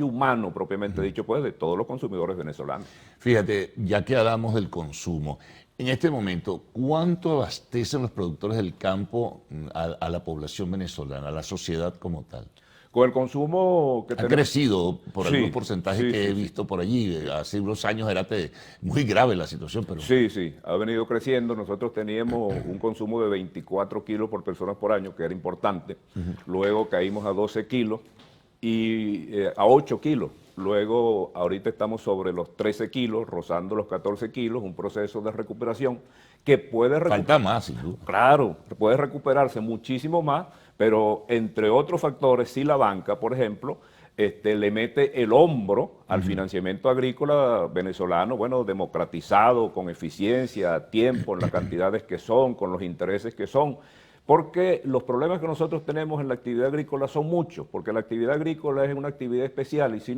humano propiamente dicho, pues, de todos los consumidores venezolanos. Fíjate, ya que hablamos del consumo, en este momento, ¿cuánto abastecen los productores del campo a la población venezolana, a la sociedad como tal? Con el consumo que ha crecido por algún porcentaje que he visto por allí. Hace unos años era muy grave la situación. Pero... Sí, ha venido creciendo. Nosotros teníamos un consumo de 24 kilos por persona por año, que era importante. Luego caímos a 12 kilos y a 8 kilos. Luego, ahorita estamos sobre los 13 kilos, rozando los 14 kilos, un proceso de recuperación que puede falta más, sin duda. Claro, puede recuperarse muchísimo más, pero entre otros factores, sí la banca, por ejemplo, le mete el hombro al financiamiento agrícola venezolano, bueno, democratizado, con eficiencia, a tiempo, en las cantidades que son, con los intereses que son. Porque los problemas que nosotros tenemos en la actividad agrícola son muchos, porque la actividad agrícola es una actividad especial y si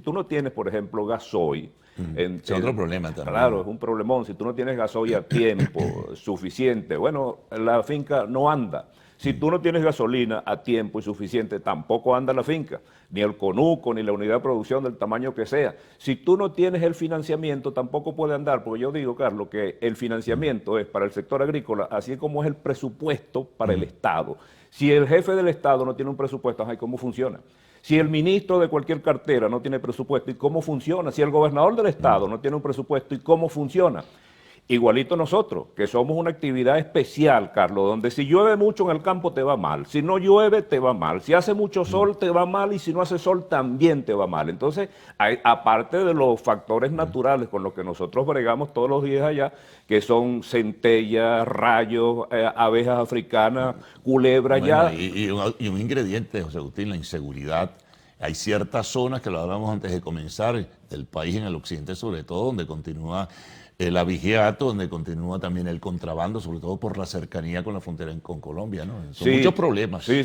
tú no tienes, por ejemplo, gasoil... Es otro problema también. Claro, es un problemón. Si tú no tienes gasoil a tiempo suficiente, bueno, la finca no anda. Si tú no tienes gasolina a tiempo y suficiente, tampoco anda la finca, ni el conuco, ni la unidad de producción del tamaño que sea. Si tú no tienes el financiamiento, tampoco puede andar, porque yo digo, Carlos, que el financiamiento es para el sector agrícola, así como es el presupuesto para el Estado. Si el jefe del Estado no tiene un presupuesto, ay, ¿cómo funciona? Si el ministro de cualquier cartera no tiene presupuesto, ¿y cómo funciona? Si el gobernador del Estado no tiene un presupuesto, ¿y cómo funciona? Igualito nosotros, que somos una actividad especial, Carlos, donde si llueve mucho en el campo te va mal, si no llueve te va mal, si hace mucho sol te va mal y si no hace sol también te va mal. Entonces, aparte de los factores naturales con los que nosotros bregamos todos los días allá, que son centellas, rayos, abejas africanas, culebras, Bueno, ya... y un ingrediente, José Agustín, la inseguridad. Hay ciertas zonas, que lo hablamos antes de comenzar, del país en el occidente sobre todo, donde continúa el abigeato, donde continúa también el contrabando, sobre todo por la cercanía con la frontera con Colombia, ¿no? Son muchos problemas. Sí.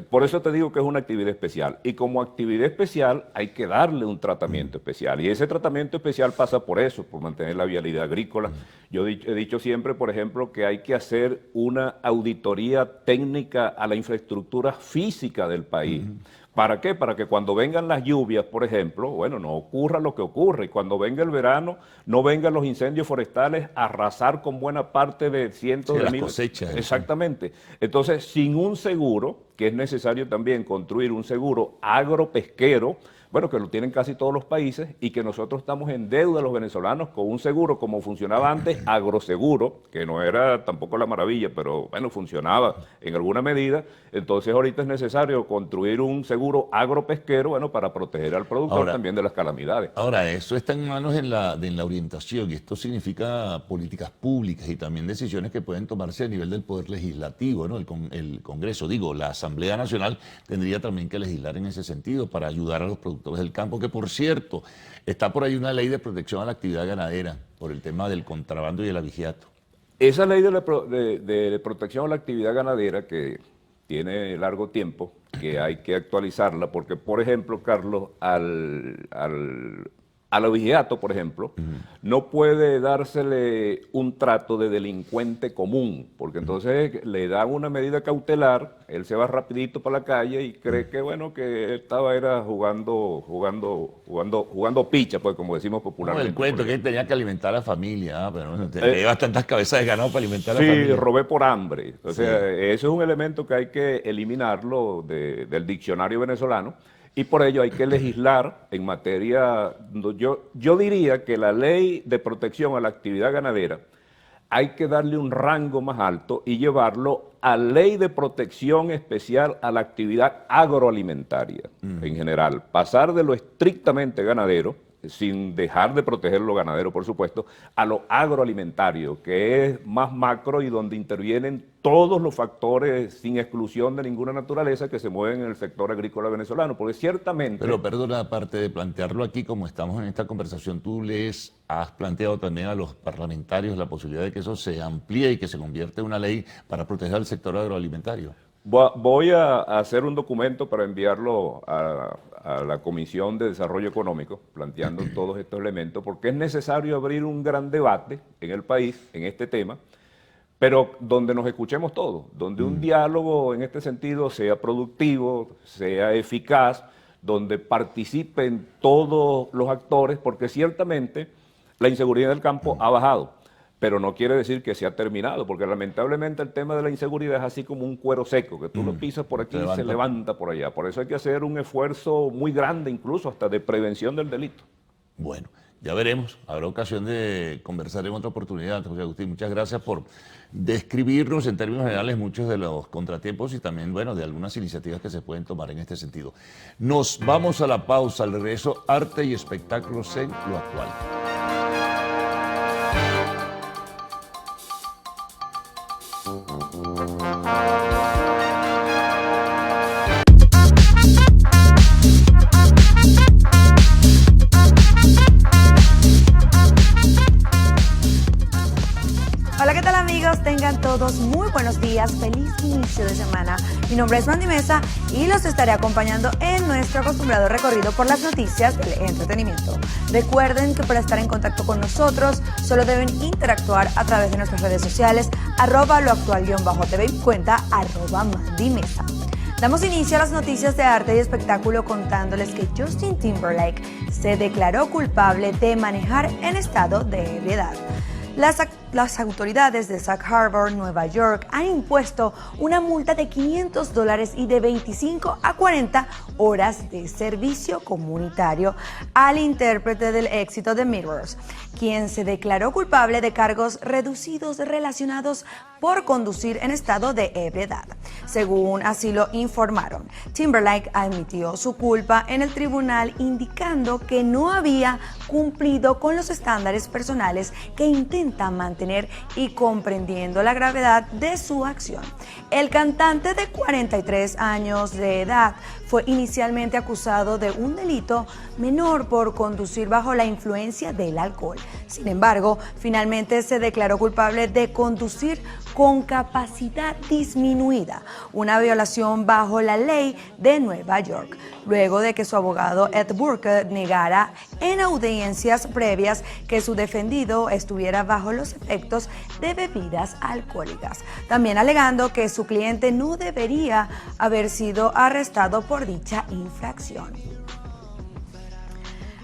Por eso te digo que es una actividad especial. Y como actividad especial hay que darle un tratamiento especial. Y ese tratamiento especial pasa por eso, por mantener la vialidad agrícola. Yo he dicho siempre, por ejemplo, que hay que hacer una auditoría técnica a la infraestructura física del país. ¿Para qué? Para que cuando vengan las lluvias, por ejemplo, bueno, no ocurra lo que ocurre. Y cuando venga el verano, no vengan los incendios forestales a arrasar con buena parte de cientos de miles. Cosechas. Exactamente. Entonces, sin un seguro, que es necesario también construir un seguro agropesquero, bueno, que lo tienen casi todos los países y que nosotros estamos en deuda los venezolanos con un seguro como funcionaba antes, agroseguro, que no era tampoco la maravilla, pero bueno, funcionaba en alguna medida. Entonces ahorita es necesario construir un seguro agropesquero, bueno, para proteger al productor también de las calamidades. Ahora, eso está en manos de la orientación y esto significa políticas públicas y también decisiones que pueden tomarse a nivel del Poder Legislativo, ¿no? El Congreso, digo, la Asamblea Nacional tendría también que legislar en ese sentido para ayudar a los productores del campo, que por cierto, está por ahí una ley de protección a la actividad ganadera por el tema del contrabando y el abigeato. Esa ley de protección a la actividad ganadera, que tiene largo tiempo, que hay que actualizarla, porque, por ejemplo, Carlos, al abigeato, por ejemplo, no puede dársele un trato de delincuente común, porque entonces le dan una medida cautelar, él se va rapidito para la calle y cree que, bueno, que estaba jugando picha, pues, como decimos popularmente. No, el cuento que él tenía que alimentar a la familia, pero bueno, te llevas tantas cabezas de ganado para alimentar a la familia. Sí, robé por hambre. O sea, eso es un elemento que hay que eliminarlo del diccionario venezolano. Y por ello hay que legislar en materia, yo diría que la ley de protección a la actividad ganadera hay que darle un rango más alto y llevarlo a ley de protección especial a la actividad agroalimentaria en general. Pasar de lo estrictamente ganadero, sin dejar de proteger lo ganadero, por supuesto, a lo agroalimentario, que es más macro y donde intervienen todos los factores sin exclusión de ninguna naturaleza que se mueven en el sector agrícola venezolano, porque ciertamente... Pero perdona, aparte de plantearlo aquí como estamos en esta conversación, tú has planteado también a los parlamentarios la posibilidad de que eso se amplíe y que se convierta en una ley para proteger al sector agroalimentario. Voy a hacer un documento para enviarlo a la Comisión de Desarrollo Económico, planteando todos estos elementos, porque es necesario abrir un gran debate en el país en este tema, pero donde nos escuchemos todos, donde un diálogo en este sentido sea productivo, sea eficaz, donde participen todos los actores, porque ciertamente la inseguridad del campo ha bajado. Pero no quiere decir que se ha terminado, porque lamentablemente el tema de la inseguridad es así como un cuero seco, que tú lo pisas por aquí y se levanta por allá. Por eso hay que hacer un esfuerzo muy grande, incluso hasta de prevención del delito. Bueno, ya veremos. Habrá ocasión de conversar en otra oportunidad, José Agustín. Muchas gracias por describirnos en términos generales muchos de los contratiempos y también, bueno, de algunas iniciativas que se pueden tomar en este sentido. Nos vamos a la pausa, al regreso, arte y espectáculos en lo actual. amigos, tengan todos muy buenos días, feliz inicio de semana. Mi nombre es Mandy Mesa y los estaré acompañando en nuestro acostumbrado recorrido por las noticias del entretenimiento. Recuerden que para estar en contacto con nosotros solo deben interactuar a través de nuestras redes sociales, @loactual_tv y cuenta @Mandy Mesa. Damos inicio a las noticias de arte y espectáculo contándoles que Justin Timberlake se declaró culpable de manejar en estado de ebriedad. Las autoridades de Sag Harbor, Nueva York, han impuesto una multa de $500 y de 25 a 40 horas de servicio comunitario al intérprete del éxito de Mirrors, quien se declaró culpable de cargos reducidos relacionados por conducir en estado de ebriedad. Según así lo informaron, Timberlake admitió su culpa en el tribunal, indicando que no había cumplido con los estándares personales que intenta mantener y comprendiendo la gravedad de su acción. El cantante de 43 años de edad fue inicialmente acusado de un delito menor por conducir bajo la influencia del alcohol. Sin embargo, finalmente se declaró culpable de conducir con capacidad disminuida, una violación bajo la ley de Nueva York, luego de que su abogado Ed Burke negara en audiencias previas que su defendido estuviera bajo los efectos de bebidas alcohólicas, también alegando que su cliente no debería haber sido arrestado por dicha infracción.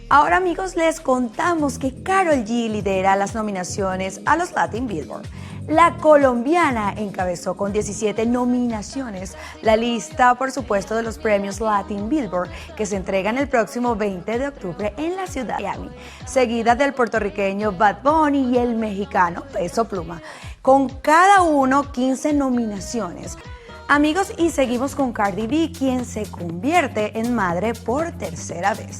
Ahora, amigos, les contamos que Karol G lidera las nominaciones a los Latin Billboard. La colombiana encabezó con 17 nominaciones la lista, por supuesto, de los premios Latin Billboard que se entregan el próximo 20 de octubre en la ciudad de Miami, seguida del puertorriqueño Bad Bunny y el mexicano Peso Pluma, con cada uno 15 nominaciones. Amigos, y seguimos con Cardi B, quien se convierte en madre por tercera vez.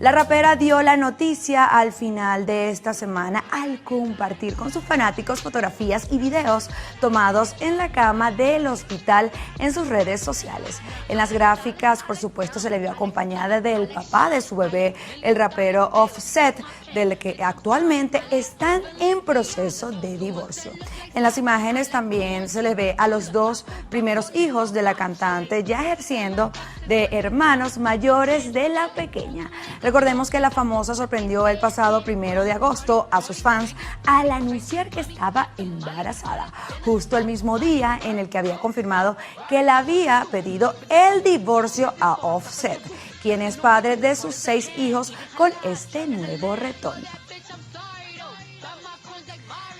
La rapera dio la noticia al final de esta semana al compartir con sus fanáticos fotografías y videos tomados en la cama del hospital en sus redes sociales. En las gráficas, por supuesto, se le vio acompañada del papá de su bebé, el rapero Offset, del que actualmente están en proceso de divorcio. En las imágenes también se le ve a los dos primeros hijos de la cantante ya ejerciendo de hermanos mayores de la pequeña. Recordemos que la famosa sorprendió el pasado 1 de agosto a sus fans al anunciar que estaba embarazada, justo el mismo día en el que había confirmado que le había pedido el divorcio a Offset, quien es padre de sus 6 hijos con este nuevo retoño.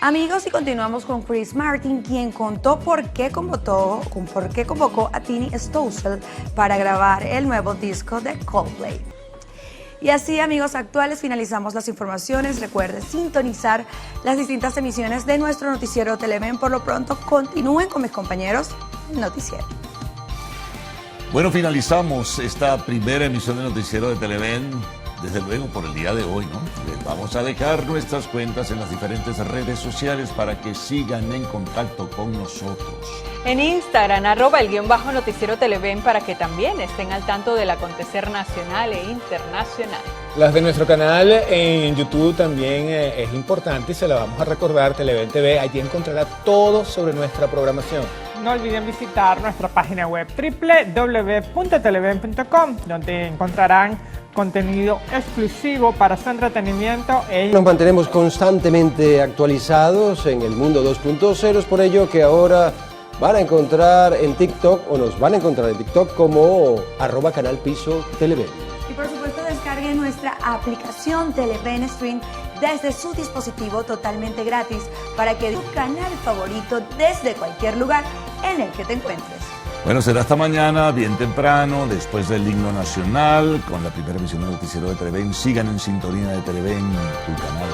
Amigos, y continuamos con Chris Martin, quien contó por qué convocó a Tini Stoessel para grabar el nuevo disco de Coldplay. Y así, amigos actuales, finalizamos las informaciones. Recuerden sintonizar las distintas emisiones de nuestro noticiero Televen. Por lo pronto, continúen con mis compañeros en Noticiero. Bueno, finalizamos esta primera emisión de Noticiero de Televen, desde luego por el día de hoy, ¿no? Les vamos a dejar nuestras cuentas en las diferentes redes sociales para que sigan en contacto con nosotros. En Instagram, @el_noticiero Televen, para que también estén al tanto del acontecer nacional e internacional. Las de nuestro canal en YouTube también es importante y se la vamos a recordar, Televen TV. Allí encontrará todo sobre nuestra programación. No olviden visitar nuestra página web www.televen.com, donde encontrarán contenido exclusivo para su entretenimiento. Nos mantenemos constantemente actualizados en el mundo 2.0, es por ello que ahora van a encontrar en TikTok, o nos van a encontrar en TikTok como @canalpiso_televen. Y por supuesto, descarguen nuestra aplicación Televen Stream desde su dispositivo totalmente gratis para que tu canal favorito desde cualquier lugar en el que te encuentres. Bueno, será hasta mañana, bien temprano, después del himno nacional, con la primera emisión de Noticiero de Televen. Sigan en sintonía de Televen, tu canal.